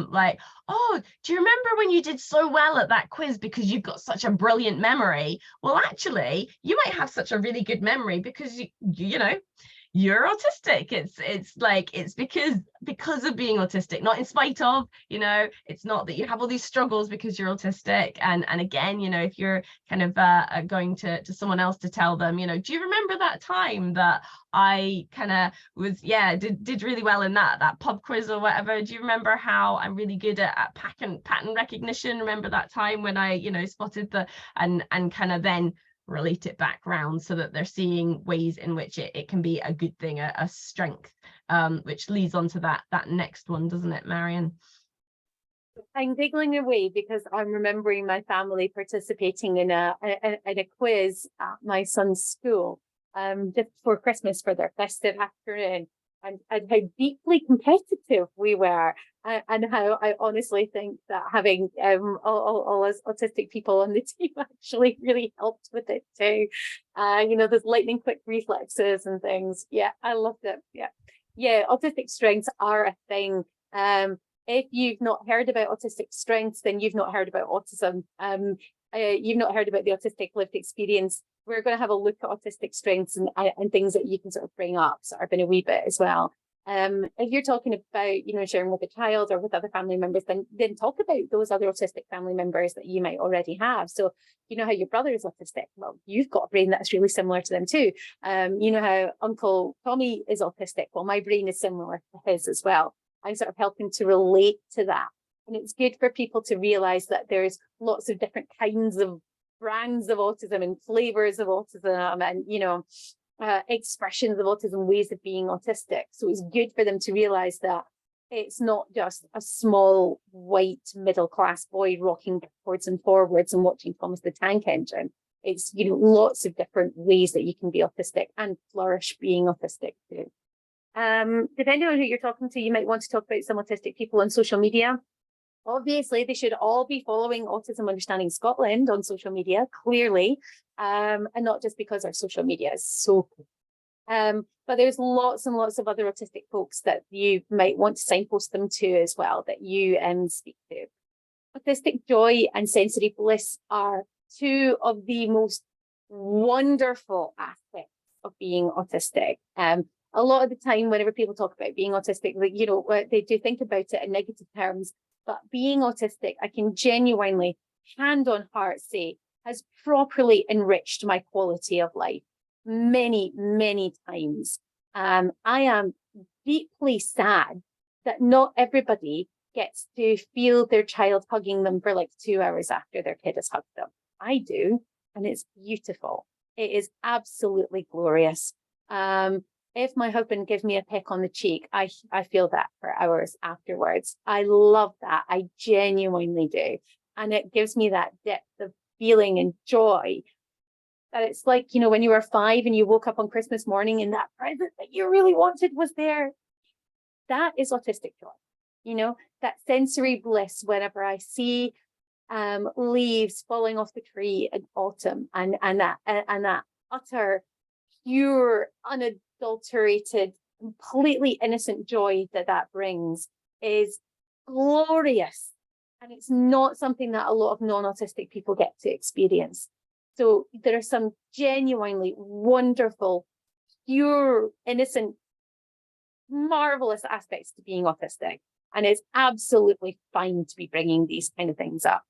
like, oh, do you remember when you did so well at that quiz because you've got such a brilliant memory? Well, actually, you might have such a really good memory because you know, you're autistic. It's like, it's because of being autistic, not in spite of, you know. It's not that you have all these struggles because you're autistic. And again, you know, if you're kind of going to someone else to tell them, you know, do you remember that time that I kind of was, yeah, did really well in that pub quiz or whatever? Do you remember how I'm really good at pattern recognition? Remember that time when I, you know, spotted the, and kind of then relate it back round, so that they're seeing ways in which it can be a good thing, a strength, which leads on to that next one, doesn't it, Marion? I'm giggling away because I'm remembering my family participating in a quiz at my son's school just before Christmas for their festive afternoon, and how deeply competitive we were, and how I honestly think that having all us autistic people on the team actually really helped with it too. You know, there's lightning quick reflexes and things. Yeah, I loved it. Yeah, autistic strengths are a thing. If you've not heard about autistic strengths, then you've not heard about autism. You've not heard about the autistic lived experience. We're going to have a look at autistic strengths and things that you can sort of bring up sort of in a wee bit as well. If you're talking about, you know, sharing with a child or with other family members, then talk about those other autistic family members that you might already have. So, you know how your brother is autistic. Well, you've got a brain that's really similar to them too. You know how Uncle Tommy is autistic. Well, my brain is similar to his as well. I'm sort of helping to relate to that. And it's good for people to realize that there's lots of different kinds of brands of autism and flavors of autism, and, you know, expressions of autism, ways of being autistic. So it's good for them to realize that it's not just a small white middle class boy rocking backwards and forwards and watching Thomas the Tank Engine. It's, you know, lots of different ways that you can be autistic and flourish being autistic too. Depending on who you're talking to, you might want to talk about some autistic people on social media. Obviously, they should all be following Autism Understanding Scotland on social media, clearly, and not just because our social media is so cool. But there's lots and lots of other autistic folks that you might want to signpost them to as well, that you speak to. Autistic joy and sensory bliss are two of the most wonderful aspects of being autistic. A lot of the time, whenever people talk about being autistic, like, you know, they do think about it in negative terms. But being autistic, I can genuinely, hand on heart, say, has properly enriched my quality of life many, many times. I am deeply sad that not everybody gets to feel their child hugging them for like 2 hours after their kid has hugged them. I do, and it's beautiful. It is absolutely glorious. If my husband gives me a peck on the cheek, I feel that for hours afterwards. I love that. I genuinely do. And it gives me that depth of feeling and joy that it's like, you know, when you were 5 and you woke up on Christmas morning and that present that you really wanted was there. That is autistic joy. You know, that sensory bliss whenever I see leaves falling off the tree in autumn, and that utter, pure, unadulterated, completely innocent joy that brings is glorious. And it's not something that a lot of non-autistic people get to experience. So there are some genuinely wonderful, pure, innocent, marvelous aspects to being autistic. And it's absolutely fine to be bringing these kind of things up.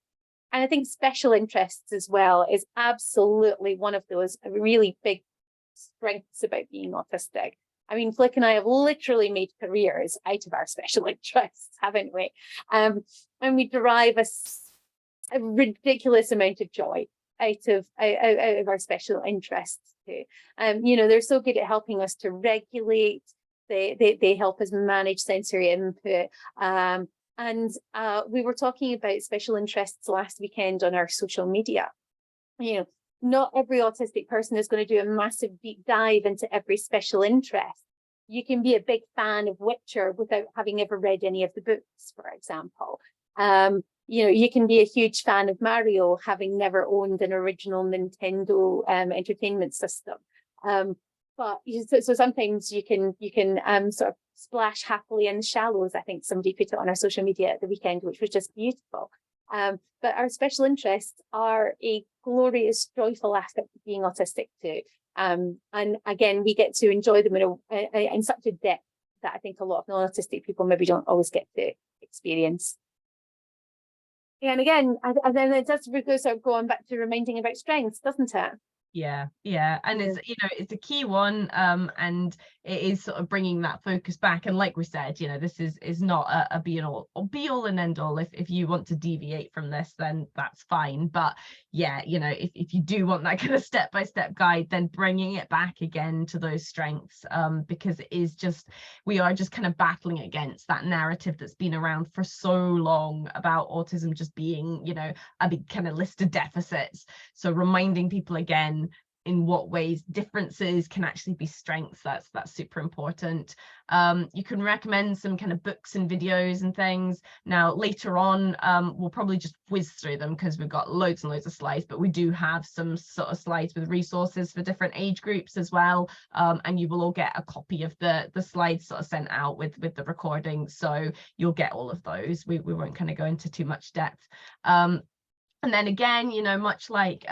And I think special interests as well is absolutely one of those really big strengths about being autistic. I mean, Flick and I have literally made careers out of our special interests, haven't we? And we derive a ridiculous amount of joy out of our special interests too. You know, they're so good at helping us to regulate. They help us manage sensory input. And we were talking about special interests last weekend on our social media. You know, not every autistic person is going to do a massive deep dive into every special interest. You can be a big fan of Witcher without having ever read any of the books, for example. You know, you can be a huge fan of Mario, having never owned an original Nintendo entertainment system. But so sometimes you can sort of splash happily in the shallows. I think somebody put it on our social media at the weekend, which was just beautiful. But our special interests are a glorious, joyful aspect of being autistic too. And again, we get to enjoy them in such a depth that I think a lot of non-autistic people maybe don't always get to experience. And again, and then it does sort of go on back to reminding about strengths, doesn't it? Yeah, and it's, you know, it's a key one, and it is sort of bringing that focus back. And like we said, you know, this is not a be all and end all. If you want to deviate from this, then that's fine. But yeah, you know, if you do want that kind of step-by-step guide, then bringing it back again to those strengths, because it is just, we are just kind of battling against that narrative that's been around for so long about autism just being, you know, a big kind of list of deficits. So reminding people again in what ways differences can actually be strengths, that's super important. You can recommend some kind of books and videos and things. Now later on, we'll probably just whiz through them because we've got loads and loads of slides, but we do have some sort of slides with resources for different age groups as well, and you will all get a copy of the slides sort of sent out with the recording, so you'll get all of those. We won't kind of go into too much depth. And then again, you know, much like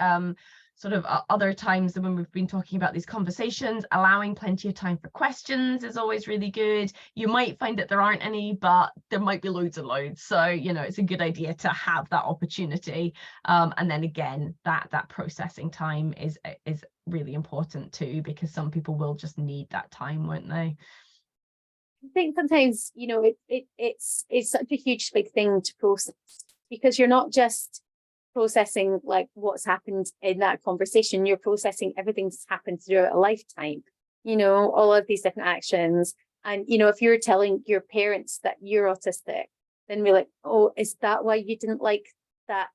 sort of other times when we've been talking about these conversations, allowing plenty of time for questions is always really good. You might find that there aren't any, but there might be loads and loads. So, you know, it's a good idea to have that opportunity. And then again, that processing time is really important too, because some people will just need that time, won't they? I think sometimes, you know, it's such a huge big thing to process, because you're not just processing like what's happened in that conversation, you're processing everything that's happened throughout a lifetime, you know, all of these different actions. And, you know, if you're telling your parents that you're autistic, then we're like, oh, is that why you didn't like that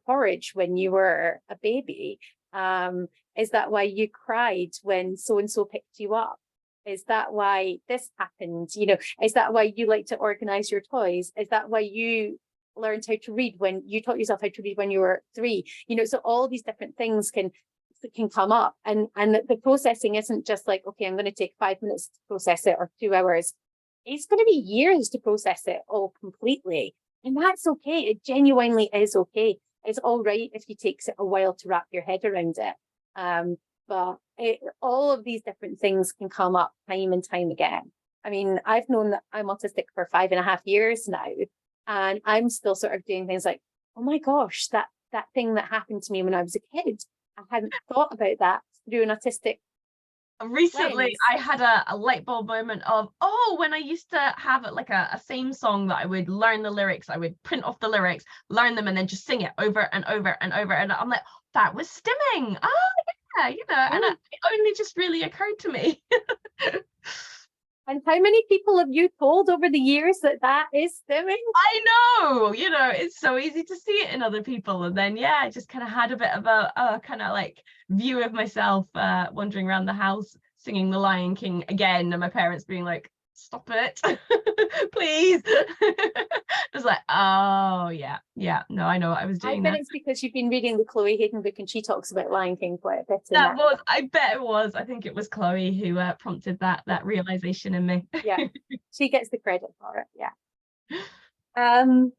porridge when you were a baby? Is that why you cried when so-and-so picked you up? Is that why this happened? You know, is that why you like to organize your toys? Is that why you learned how to read when you taught yourself how to read when you were 3? You know, so all these different things can come up, and the processing isn't just like, okay, I'm going to take 5 minutes to process it or 2 hours. It's going to be years to process it all completely, and that's okay. It genuinely is okay. It's all right if it takes it a while to wrap your head around it, but all of these different things can come up time and time again. I mean, I've known that I'm autistic for 5.5 years now, and I'm still sort of doing things like, oh my gosh, that thing that happened to me when I was a kid, I hadn't thought about that through an autistic Recently lens. I had a light bulb moment of, oh, when I used to have like a same song that I would learn the lyrics, I would print off the lyrics, learn them, and then just sing it over and over and over, and I'm like, that was stimming. Oh yeah, you know, and it only just really occurred to me. And how many people have you told over the years that is stimming? I know, you know, it's so easy to see it in other people. And then, yeah, I just kind of had a bit of a kind of like view of myself wandering around the house singing The Lion King again, and my parents being like, stop it, please. It's like, oh, yeah, Yeah, no, I know, I was I doing bet that. it's because you've been reading the Chloe Hayden book and she talks about Lion King quite a bit in That that. was, I bet it was. I think it was Chloe who prompted that realization in me. Yeah, she gets the credit for it. Yeah. Um,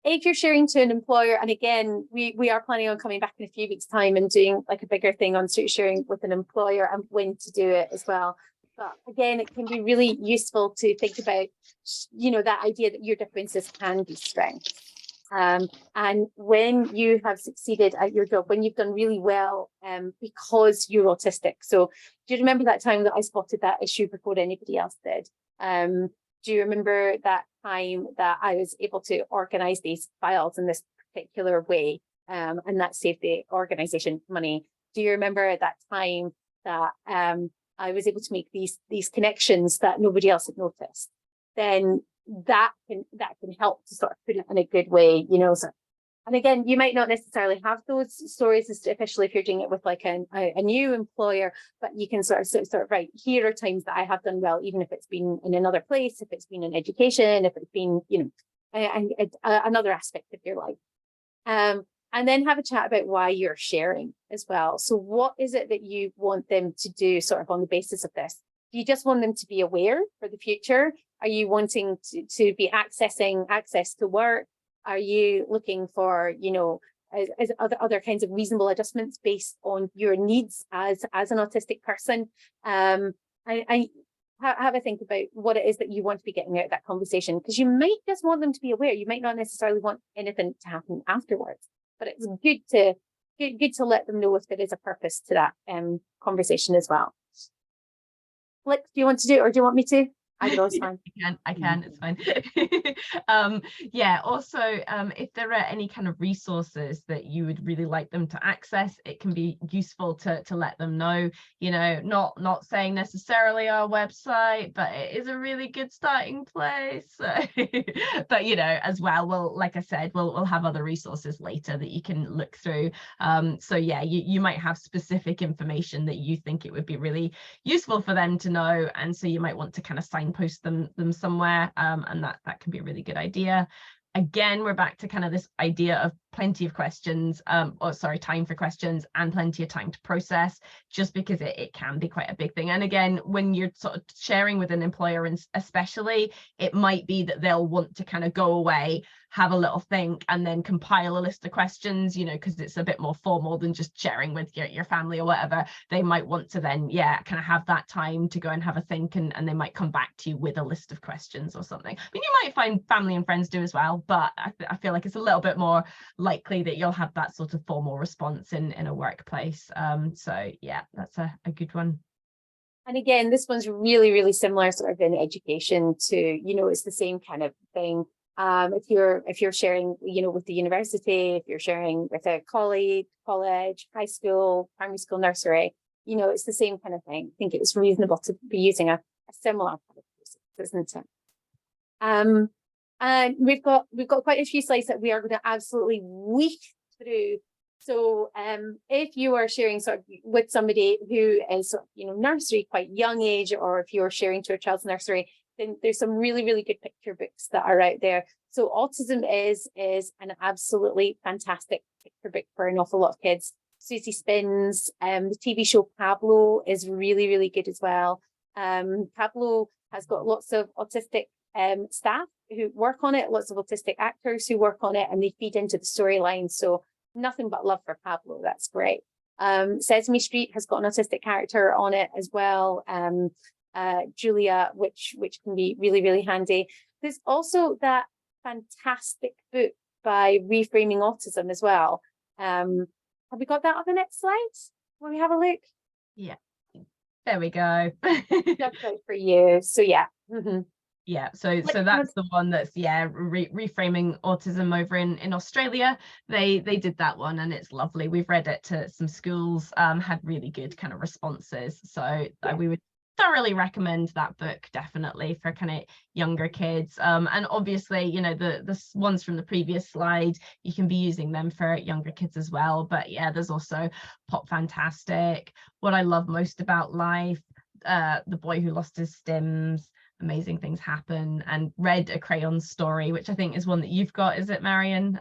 if you're sharing to an employer, and again, we are planning on coming back in a few weeks' time and doing like a bigger thing on sharing with an employer and when to do it as well. But again, it can be really useful to think about, that idea that your differences can be strengths. And when you have succeeded at your job, when you've done really well, because you're autistic. So do you remember that time that I spotted that issue before anybody else did? Do you remember that time that I was able to organize these files in this particular way, and that saved the organization money? Do you remember that time that I was able to make these connections that nobody else had noticed? Then that can help to sort of put it in a good way, So, and again, you might not necessarily have those stories, especially if you're doing it with like a new employer, but you can sort of right, here are times that I have done well, even if it's been in another place, if it's been in education, if it's been, another aspect of your life. And then have a chat about why you're sharing as well. So what is it that you want them to do sort of on the basis of this? Do you just want them to be aware for the future? Are you wanting to be accessing access to work? Are you looking for, as other kinds of reasonable adjustments based on your needs as an autistic person? I have a think about what it is that you want to be getting out of that conversation, because you might just want them to be aware. You might not necessarily want anything to happen afterwards, but it's good to let them know if there is a purpose to that conversation as well. Flick, do you want to do it or do you want me to? I know it's fine. I can, it's fine. Yeah, also, if there are any kind of resources that you would really like them to access, it can be useful to let them know, not saying necessarily our website, but it is a really good starting place. But, as well, like I said, we'll have other resources later that you can look through. So yeah, you might have specific information that you think it would be really useful for them to know, and so you might want to kind of signpost them somewhere, and that can be a really good idea. Again, we're back to kind of this idea of plenty of questions, time for questions and plenty of time to process, just because it can be quite a big thing. And again, when you're sort of sharing with an employer, and especially, it might be that they'll want to kind of go away, have a little think, and then compile a list of questions, because it's a bit more formal than just sharing with your family or whatever. They might want to then, kind of have that time to go and have a think, and they might come back to you with a list of questions or something. I mean, you might find family and friends do as well, but I feel like it's a little bit more likely that you'll have that sort of formal response in a workplace. So yeah, that's a good one. And again, this one's really, really similar sort of in education to, it's the same kind of thing. If you're sharing, with the university, if you're sharing with a college, high school, primary school, nursery, it's the same kind of thing. I think it's reasonable to be using a similar kind of process, isn't it? And we've got quite a few slides that we are going to absolutely weave through. So if you are sharing sort of with somebody who is, nursery, quite young age, or if you're sharing to a child's nursery, then there's some really, really good picture books that are out there. So Autism is an absolutely fantastic picture book for an awful lot of kids. Susie Spins, the TV show Pablo is really, really good as well. Pablo has got lots of autistic staff who work on it, lots of autistic actors who work on it, and they feed into the storyline. So nothing but love for Pablo. That's great. Sesame Street has got an autistic character on it as well. Julia, which can be really, really handy. There's also that fantastic book by Reframing Autism as well. Have we got that on the next slide? Will we have a look? Yeah, there we go. That's right for you. So yeah. Mm-hmm. Yeah, so that's the one that's reframing autism over in Australia. They did that one, and it's lovely. We've read it to some schools, had really good kind of responses. So we would thoroughly recommend that book, definitely, for kind of younger kids. And obviously, the ones from the previous slide, you can be using them for younger kids as well. But yeah, there's also Pop Fantastic, What I Love Most About Life, The Boy Who Lost His Stims, amazing things happen, and read A Crayon's Story, which I think is one that you've got. Is it, Marion?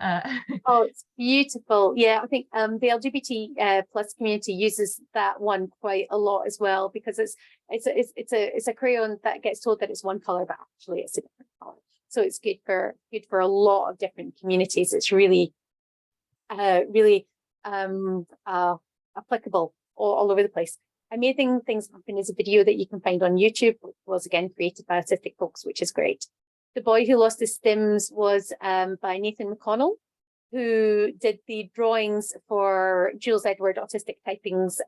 Oh, it's beautiful. Yeah, I think the LGBT plus community uses that one quite a lot as well, because it's a crayon that gets told that it's one color, but actually it's a different color. So it's good for a lot of different communities. It's really applicable all over the place. Amazing Things Happen is a video that you can find on YouTube, which was again created by autistic folks, which is great. The Boy Who Lost His Stims was by Nathan McConnell, who did the drawings for Jules Edward Autistic Typing's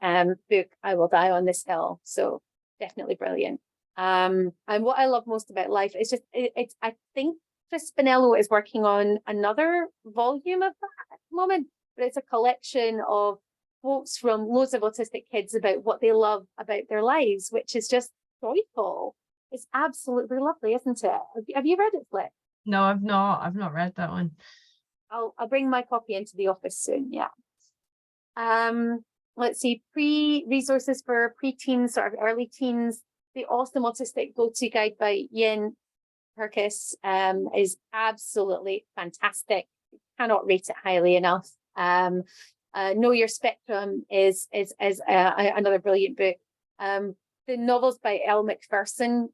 book, I Will Die on This Hill. So definitely brilliant. And what I love most about life is just, I think Chris Spinello is working on another volume of that at the moment, but it's a collection of quotes from loads of autistic kids about what they love about their lives, which is just joyful. It's absolutely lovely, isn't it? Have you read it, Flick? No, I've not read that one. I'll bring my copy into the office soon. Yeah. Let's see, resources for pre-teens, sort of early teens. The Awesome Autistic Go-To Guide by Ian Perkis is absolutely fantastic. Cannot rate it highly enough. Know Your Spectrum is another brilliant book. The novels by Elle Macpherson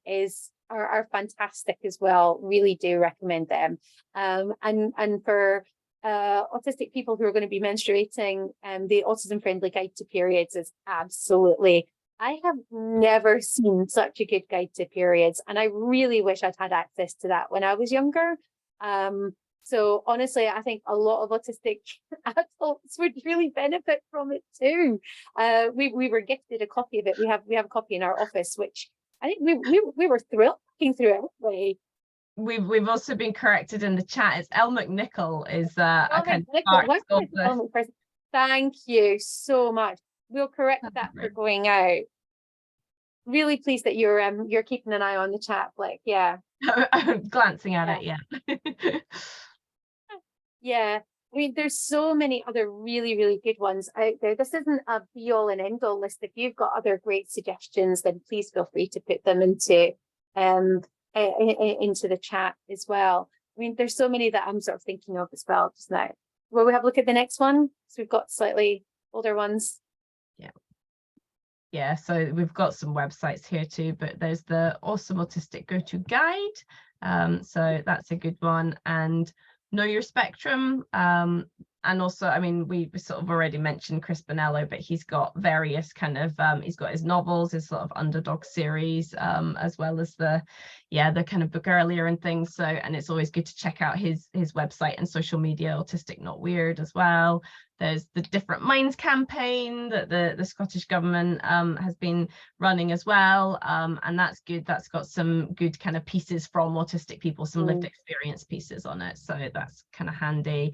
are fantastic as well. Really do recommend them. And for autistic people who are going to be menstruating, the Autism Friendly Guide to Periods is absolutely. I have never seen such a good guide to periods, and I really wish I'd had access to that when I was younger. So honestly, I think a lot of autistic adults would really benefit from it too. We were gifted a copy of it. We have a copy in our office, which I think we were thrilled looking through it. We've also been corrected in the chat. It's Elle McNichol is a kind of dark. Thank you so much. We'll correct that for going out. Really pleased that you're keeping an eye on the chat, Flick. Yeah. I'm glancing at it, yeah. Yeah. I mean, there's so many other really, really good ones out there. This isn't a be all and end all list. If you've got other great suggestions, then please feel free to put them into the chat as well. I mean, there's so many that I'm sort of thinking of as well just now. Will we have a look at the next one? So we've got slightly older ones. Yeah, so we've got some websites here too, but there's the Awesome Autistic Go-To Guide. So that's a good one. And Know Your Spectrum. And also, I mean, we sort of already mentioned Chris Bonello, but he's got various kind of, he's got his novels, his sort of Underdog series, as well as the kind of book earlier and things. So, and it's always good to check out his website and social media, Autistic Not Weird as well. There's the Different Minds campaign that the Scottish government has been running as well. And that's good. That's got some good kind of pieces from autistic people, some lived experience pieces on it. So that's kind of handy.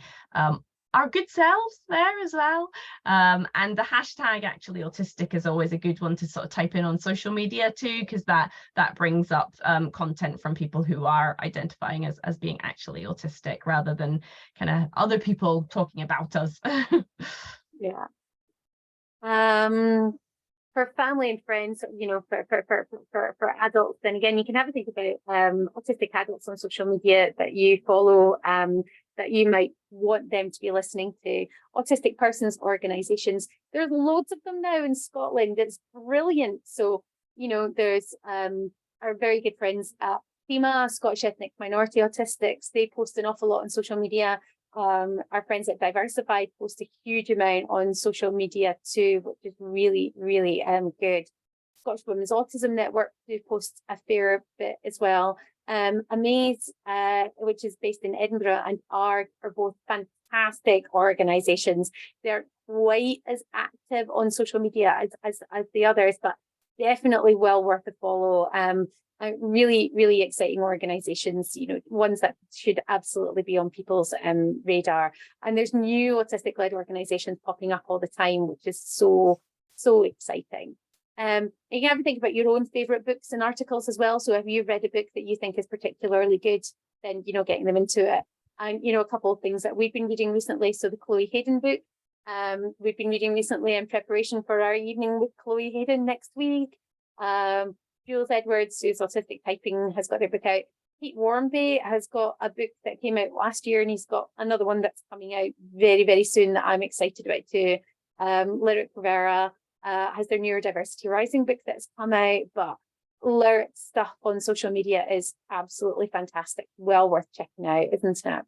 Our good selves there as well. And the hashtag actually autistic is always a good one to sort of type in on social media too, because that brings up content from people who are identifying as being actually autistic rather than kind of other people talking about us. Yeah. For family and friends, you know, for adults, then again, you can have a think about autistic adults on social media that you follow, that you might want them to be listening to. Autistic persons organisations, there's loads of them now in Scotland. It's brilliant. So, you know, there's our very good friends at FEMA, Scottish Ethnic Minority Autistics. They post an awful lot on social media. Our friends at Diversified post a huge amount on social media too, which is really, really good. Scottish Women's Autism Network do post a fair bit as well. Amaze, which is based in Edinburgh, and ARG are both fantastic organisations. They're quite as active on social media as the others, but definitely well worth a follow. Really, really exciting organisations, you know, ones that should absolutely be on people's radar. And there's new autistic-led organisations popping up all the time, which is so exciting. You can have a think about your own favourite books and articles as well. So if you've read a book that you think is particularly good, then, you know, getting them into it. And, you know, a couple of things that we've been reading recently. So the Chloe Hayden book, we've been reading recently in preparation for our evening with Chloe Hayden next week. Jules Edwards, who's Autistic Typing, has got their book out. Pete Warmby has got a book that came out last year, and he's got another one that's coming out very, very soon that I'm excited about too. Lyric Rivera has their Neurodiversity Rising book that's come out, but Lyric stuff on social media is absolutely fantastic. Well worth checking out, isn't it?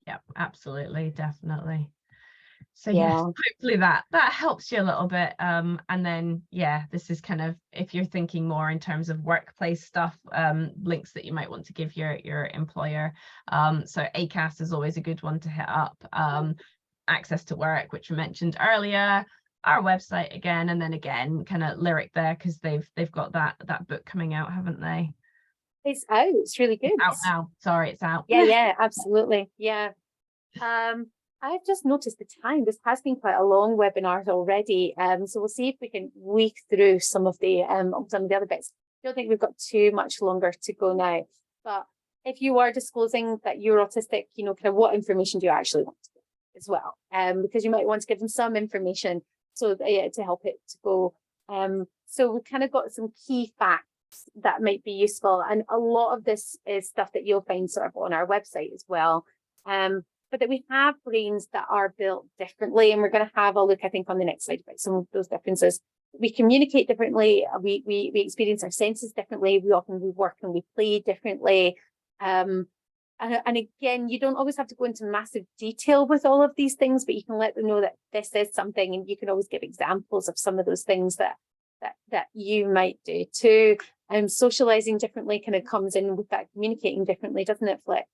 Yeah, absolutely, definitely. So Yeah. yes, hopefully that helps you a little bit. And then yeah, this is kind of, if you're thinking more in terms of workplace stuff, links that you might want to give your employer. So ACAS is always a good one to hit up. Access to Work, which we mentioned earlier, our website again, and then again kind of Lyric there, because they've got that book coming out, haven't they? It's out. It's really good. It's out now. Sorry, it's out. Yeah, absolutely. Yeah. I've just noticed the time. This has been quite a long webinar already. So we'll see if we can week through some of the other bits. I don't think we've got too much longer to go now. But if you are disclosing that you're autistic, kind of what information do you actually want to give as well? Because you might want to give them some information so that, to help it to go. So we've kind of got some key facts that might be useful, and a lot of this is stuff that you'll find sort of on our website as well. But that we have brains that are built differently, and we're going to have a look, I think, on the next slide about some of those differences. We communicate differently, we experience our senses differently, we work and we play differently. And again, you don't always have to go into massive detail with all of these things, but you can let them know that this is something, and you can always give examples of some of those things that you might do too. And socializing differently kind of comes in with that communicating differently, doesn't it, Flick?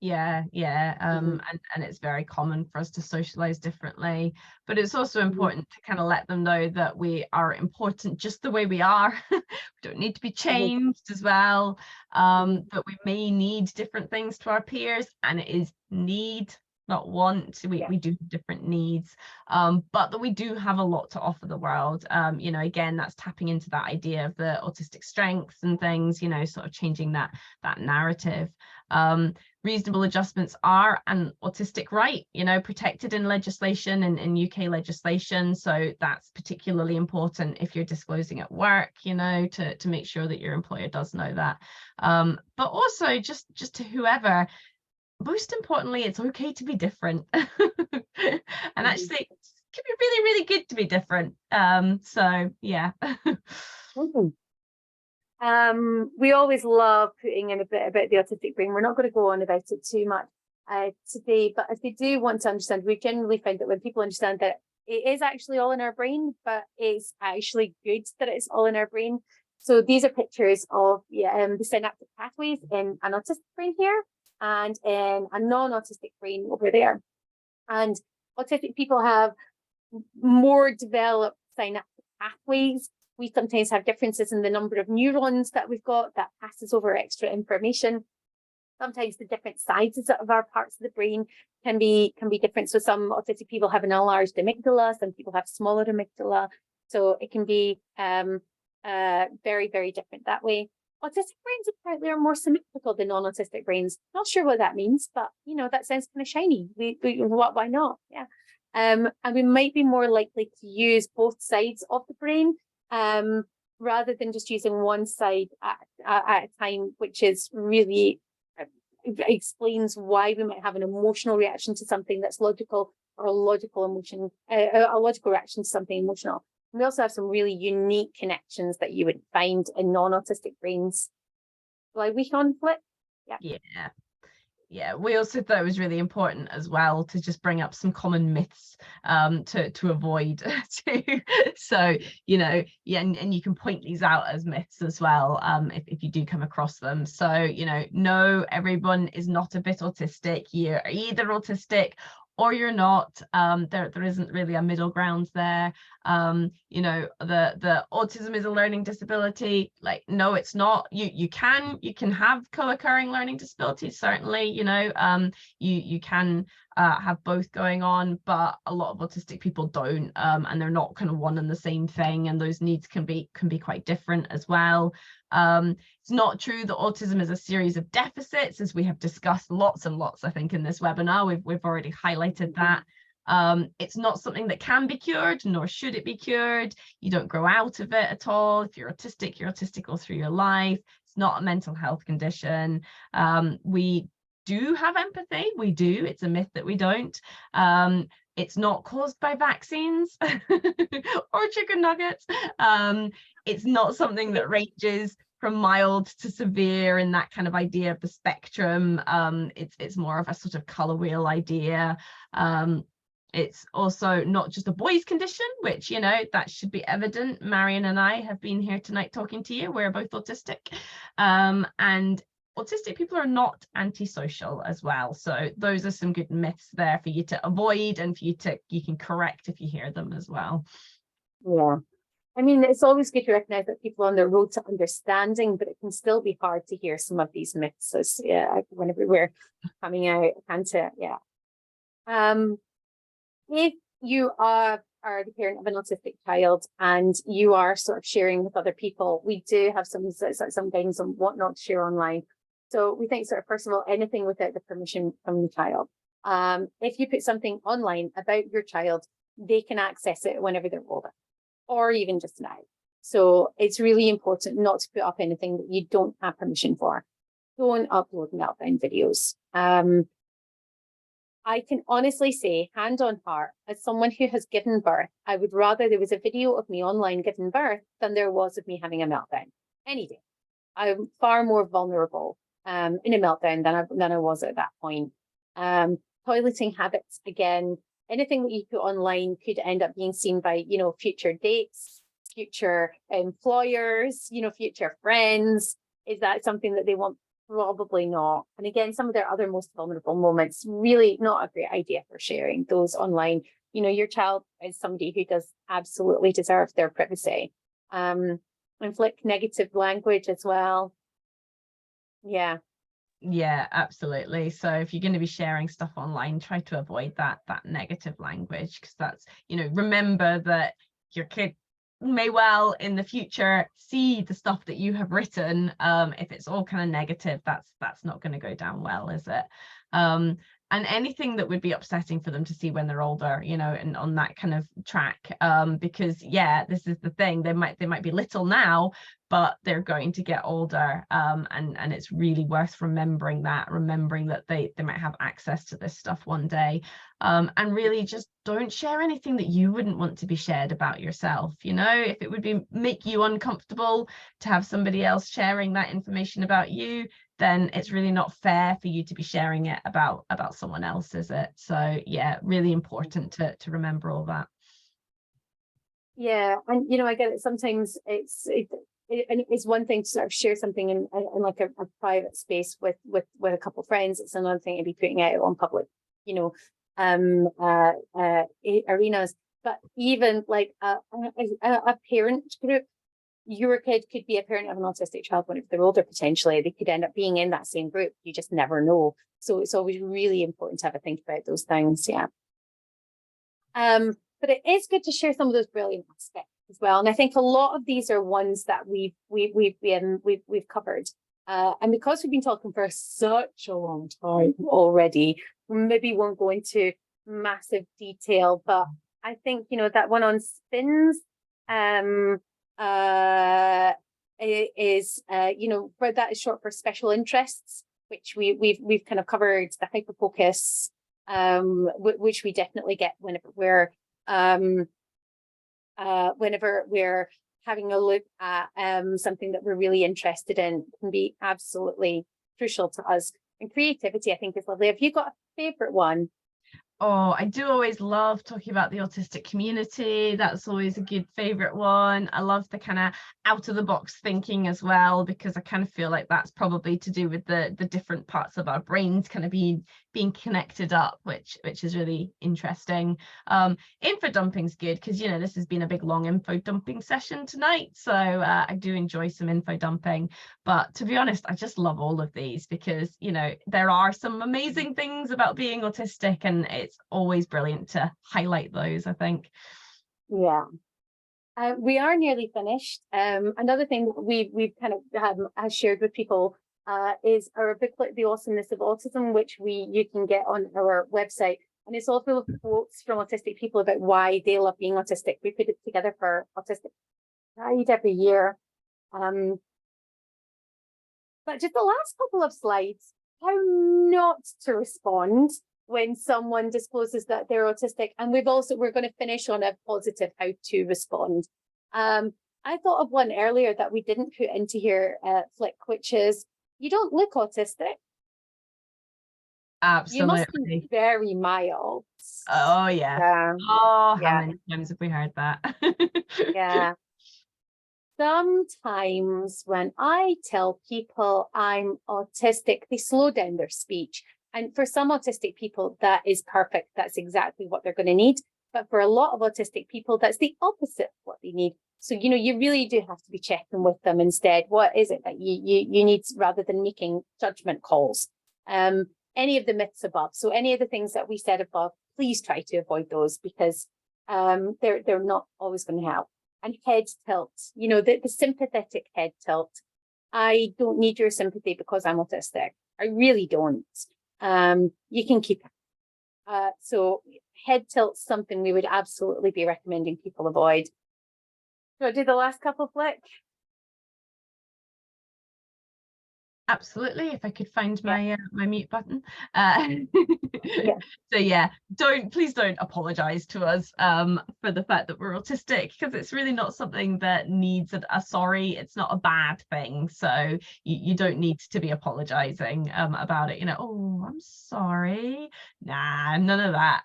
Yeah. And it's very common for us to socialize differently, but it's also important to kind of let them know that we are important just the way we are. We don't need to be changed as well, that we may need different things to our peers, and it is need, not want. We do have different needs, but that we do have a lot to offer the world. Again, that's tapping into that idea of the autistic strengths and things, sort of changing that narrative. Reasonable adjustments are an autistic right, protected in legislation and in UK legislation. So that's particularly important if you're disclosing at work, to make sure that your employer does know that. But also just to whoever, most importantly, it's okay to be different. And actually, it can be really, really good to be different. So yeah. We always love putting in a bit about the autistic brain. We're not going to go on about it too much today, but if they do want to understand, we generally find that when people understand that it is actually all in our brain, but it's actually good that it's all in our brain. So these are pictures of the synaptic pathways in an autistic brain here and in a non-autistic brain over there. And autistic people have more developed synaptic pathways. We sometimes have differences in the number of neurons that we've got that passes over extra information. Sometimes the different sizes of our parts of the brain can be different. So some autistic people have an enlarged amygdala, some people have smaller amygdala. So it can be very, very different that way. Autistic brains apparently are more symmetrical than non-autistic brains. Not sure what that means, but that sounds kind of shiny. Why not? Yeah. And we might be more likely to use both sides of the brain, rather than just using one side at a time, which is really explains why we might have an emotional reaction to something that's logical, or a logical reaction to something emotional. And we also have some really unique connections that you would find in non-autistic brains. Like we can flip. Yeah, we also thought it was really important as well to just bring up some common myths to avoid too. So, and you can point these out as myths as well, if you do come across them. So, no, everyone is not a bit autistic. You're either autistic or you're not. There isn't really a middle ground there. The autism is a learning disability. Like, no, it's not. You can have co-occurring learning disabilities, certainly. You can have both going on, but a lot of autistic people don't, and they're not kind of one and the same thing, and those needs can be quite different as well. It's not true that autism is a series of deficits, as we have discussed lots and lots, I think, in this webinar. We've already highlighted that. It's not something that can be cured, nor should it be cured. You don't grow out of it at all. If you're autistic all through your life. It's not a mental health condition. We do have empathy. We do. It's a myth that we don't. It's not caused by vaccines or chicken nuggets. It's not something that ranges from mild to severe in that kind of idea of the spectrum. It's more of a sort of color wheel idea. It's also not just a boys condition, which, you know, that should be evident. Marion and I have been here tonight talking to you. We're both autistic. And autistic people are not antisocial as well. So those are some good myths there for you to avoid, and for you can correct if you hear them as well. Yeah. I mean, it's always good to recognize that people are on the road to understanding, but it can still be hard to hear some of these myths as, whenever we're coming out. If you are the parent of an autistic child and you are sort of sharing with other people, we do have some guidance on what not to share online. So we think, sort of, first of all, anything without the permission from the child. If you put something online about your child, they can access it whenever they're older, or even just now. So it's really important not to put up anything that you don't have permission for. Don't upload meltdown videos. I can honestly say, hand on heart, as someone who has given birth, I would rather there was a video of me online giving birth than there was of me having a meltdown. Any day. I'm far more vulnerable in a meltdown than I was at that point. Toileting habits, again, anything that you put online could end up being seen by, you know, future dates, future employers, you know, future friends. Is that something that they want? Probably not. And again, some of their other most vulnerable moments, really not a great idea for sharing those online. You know, your child is somebody who does absolutely deserve their privacy. Inflict negative language as well. Yeah, absolutely. So if you're going to be sharing stuff online, try to avoid that negative language, because that's, you know, remember that your kid may well in the future see the stuff that you have written. If it's all kind of negative, that's not going to go down well, is it? And anything that would be upsetting for them to see when they're older, you know, and on that kind of track, because this is the thing, they might be little now, but they're going to get older, and it's really worth remembering that they might have access to this stuff one day, and really just don't share anything that you wouldn't want to be shared about yourself. You know, if it would make you uncomfortable to have somebody else sharing that information about you, then it's really not fair for you to be sharing it about someone else, is it? So yeah, really important to remember all that. Yeah, and you know, I get it. Sometimes it's one thing to sort of share something in like a private space with a couple of friends. It's another thing to be putting it out on public, you know, arenas. But even like a parent group, your kid could be a parent of an autistic child when they're older, potentially. They could end up being in that same group. You just never know. So it's always really important to have a think about those things. Yeah. But it is good to share some of those brilliant aspects as well. And I think a lot of these are ones that we've covered. And because we've been talking for such a long time already, maybe won't go into massive detail, but I think, you know, that one on spins, you know, where that is short for special interests, which we've kind of covered, the hyperfocus, which we definitely get whenever we're having a look at something that we're really interested in. Can be absolutely crucial to us. And creativity, I think, is lovely. Have you got a favorite one? Oh, I do always love talking about the autistic community. That's always a good favorite one. I love the kind of out of the box thinking as well, because I kind of feel like that's probably to do with the different parts of our brains kind of being connected up, which is really interesting. Info dumping's good because, you know, this has been a big long info dumping session tonight, so I do enjoy some info dumping. But to be honest, I just love all of these because, you know, there are some amazing things about being autistic, and it's always brilliant to highlight those, I think. Yeah. We are nearly finished. Another thing we've kind of shared with people is our booklet, The Awesomeness of Autism, which you can get on our website. And it's all full of quotes from autistic people about why they love being autistic. We put it together for Autistic Pride every year. But just the last couple of slides, how not to respond when someone discloses that they're autistic. And we're going to finish on a positive how to respond. I thought of one earlier that we didn't put into here, Flick, which is, you don't look autistic. You must be Absolutely. very mild. Oh yeah. Yeah. Oh, how Yeah. many times have we heard that? Yeah. Sometimes when I tell people I'm autistic, they slow down their speech. And for some autistic people, that is perfect. That's exactly what they're going to need. But for a lot of autistic people, that's the opposite of what they need. So, you know, you really do have to be checking with them instead. What is it that you need, rather than making judgment calls? Any of the myths above. So any of the things that we said above, please try to avoid those, because they're not always going to help. And head tilt, you know, the sympathetic head tilt. I don't need your sympathy because I'm autistic. I really don't. You can keep it. So head tilt's something we would absolutely be recommending people avoid. So I do the last couple, Flick. Absolutely, if I could find my my mute button. Yeah. So yeah, please don't apologize to us for the fact that we're autistic, because it's really not something that needs a sorry. It's not a bad thing, so you don't need to be apologizing about it, you know. Oh, I'm sorry. Nah, none of that.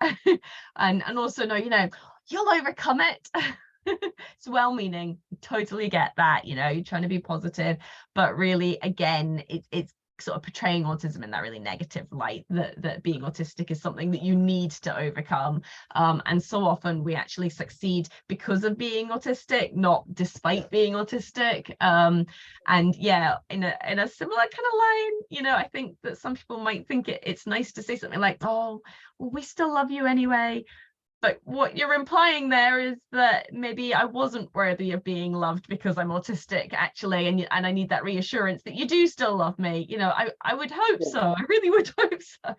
And also, no, you know, you'll overcome it. It's well-meaning, totally get that, you know, you're trying to be positive, but really, again, it's sort of portraying autism in that really negative light, that being autistic is something that you need to overcome, and so often we actually succeed because of being autistic, not despite being autistic. And yeah, in a similar kind of line, you know, I think that some people might think it's nice to say something like, oh, well, we still love you anyway. But what you're implying there is that maybe I wasn't worthy of being loved because I'm autistic, actually, and I need that reassurance that you do still love me. You know, I would hope so. I really would hope so.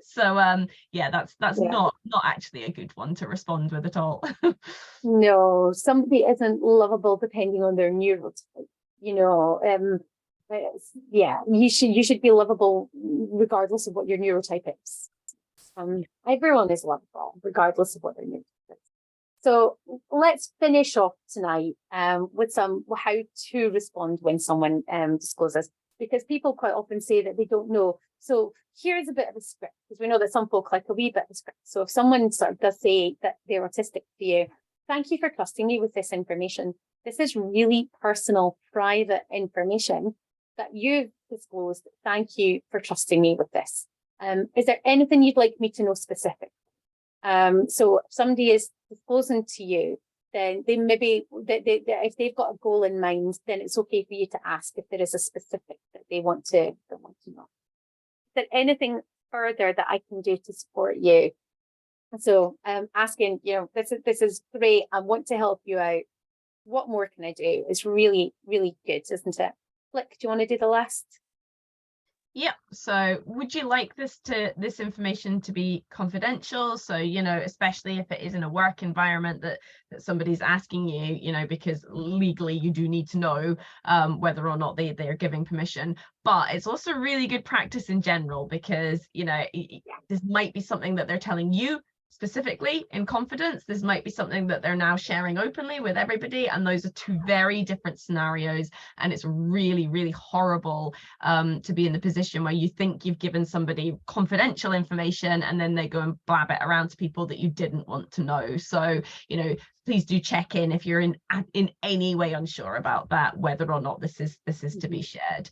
So yeah, that's not actually a good one to respond with at all. No, somebody isn't lovable depending on their neurotype. You know, yeah, you should be lovable regardless of what your neurotype is. Everyone is lovable regardless of what their neurotype is. So let's finish off tonight with some how to respond when someone discloses, because people quite often say that they don't know. So here's a bit of a script, because we know that some folk like a wee bit of a script. So if someone sort of does say that they're autistic to you, thank you for trusting me with this information. This is really personal, private information that you've disclosed. Thank you for trusting me with this. Is there anything you'd like me to know specific? So if somebody is disclosing to you, then they maybe, if they've got a goal in mind, then it's okay for you to ask if there is a specific that they want to know. Is there anything further that I can do to support you? So asking, you know, this is great. I want to help you out. What more can I do? It's really, really good, isn't it? Flick, do you want to do the last? Yep. So would you like this information to be confidential? So, you know, especially if it is in a work environment that somebody's asking you, you know, because legally you do need to know whether or not they are giving permission. But it's also really good practice in general, because, you know, this might be something that they're telling you specifically in confidence. This might be something that they're now sharing openly with everybody, and those are two very different scenarios. And it's really, really horrible to be in the position where you think you've given somebody confidential information and then they go and blab it around to people that you didn't want to know. So, you know, please do check in if you're in any way unsure about that, whether or not this is to be shared.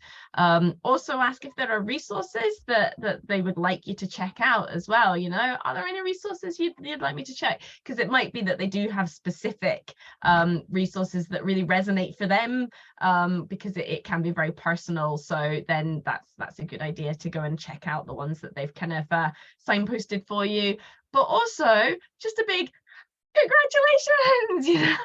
Also ask if there are resources that they would like you to check out as well. You know, are there any resources you'd like me to check? Because it might be that they do have specific resources that really resonate for them, because it can be very personal. So then that's a good idea to go and check out the ones that they've kind of signposted for you. But also just a big congratulations,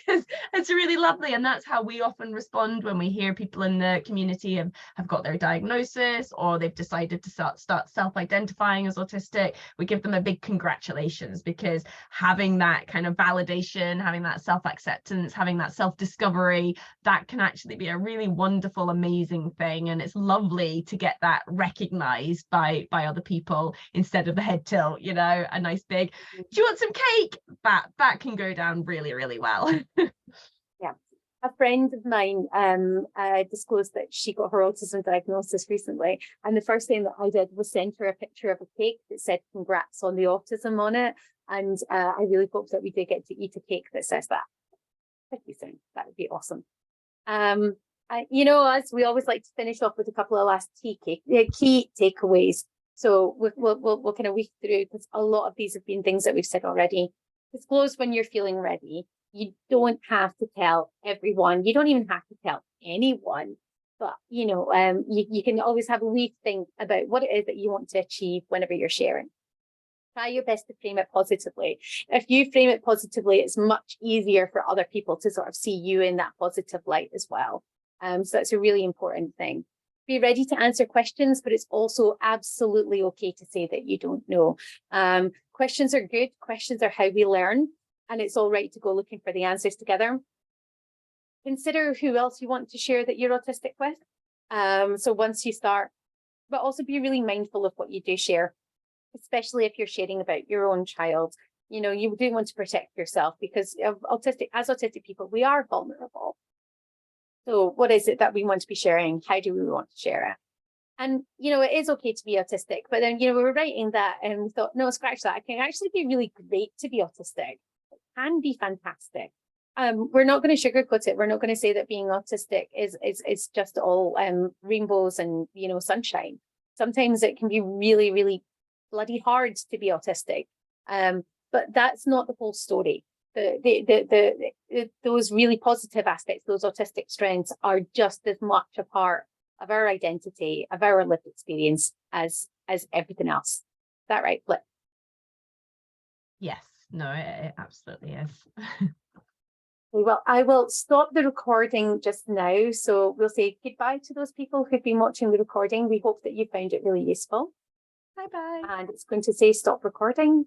because it's really lovely. And that's how we often respond when we hear people in the community have got their diagnosis, or they've decided to start self-identifying as autistic. We give them a big congratulations, because having that kind of validation, having that self-acceptance, having that self-discovery, that can actually be a really wonderful, amazing thing. And it's lovely to get that recognized by other people, instead of the head tilt, a nice big, do you want some cake? That can go down really, really well. Yeah. A friend of mine disclosed that she got her autism diagnosis recently, and the first thing that I did was send her a picture of a cake that said "Congrats on the autism" on it, and I really hope that we do get to eat a cake that says that pretty soon. That would be awesome. As we always like to finish off with a couple of last key takeaways. So we'll kind of weave through, because a lot of these have been things that we've said already. Disclose when you're feeling ready. You don't have to tell everyone. You don't even have to tell anyone. But you can always have a wee think about what it is that you want to achieve whenever you're sharing. Try your best to frame it positively. If you frame it positively, it's much easier for other people to sort of see you in that positive light as well. So that's a really important thing. Be ready to answer questions, but it's also absolutely okay to say that you don't know. Questions are good. Questions are how we learn, and it's all right to go looking for the answers together. Consider who else you want to share that you're autistic with. So once you start, but also be really mindful of what you do share, especially if you're sharing about your own child. You do want to protect yourself, because as autistic people, we are vulnerable. So what is it that we want to be sharing? How do we want to share it? And, it is okay to be autistic, but then, we were writing that and we thought, no, scratch that. It can actually be really great to be autistic. It can be fantastic. We're not going to sugarcoat it. We're not going to say that being autistic is just all rainbows and, sunshine. Sometimes it can be really, really bloody hard to be autistic. But that's not the whole story. Those really positive aspects, those autistic strengths, are just as much a part of our identity, of our lived experience as everything else. Is that right, Flip? Yes, no, it absolutely is. Well, I will stop the recording just now. So we'll say goodbye to those people who've been watching the recording. We hope that you found it really useful. Bye-bye. And it's going to say stop recording.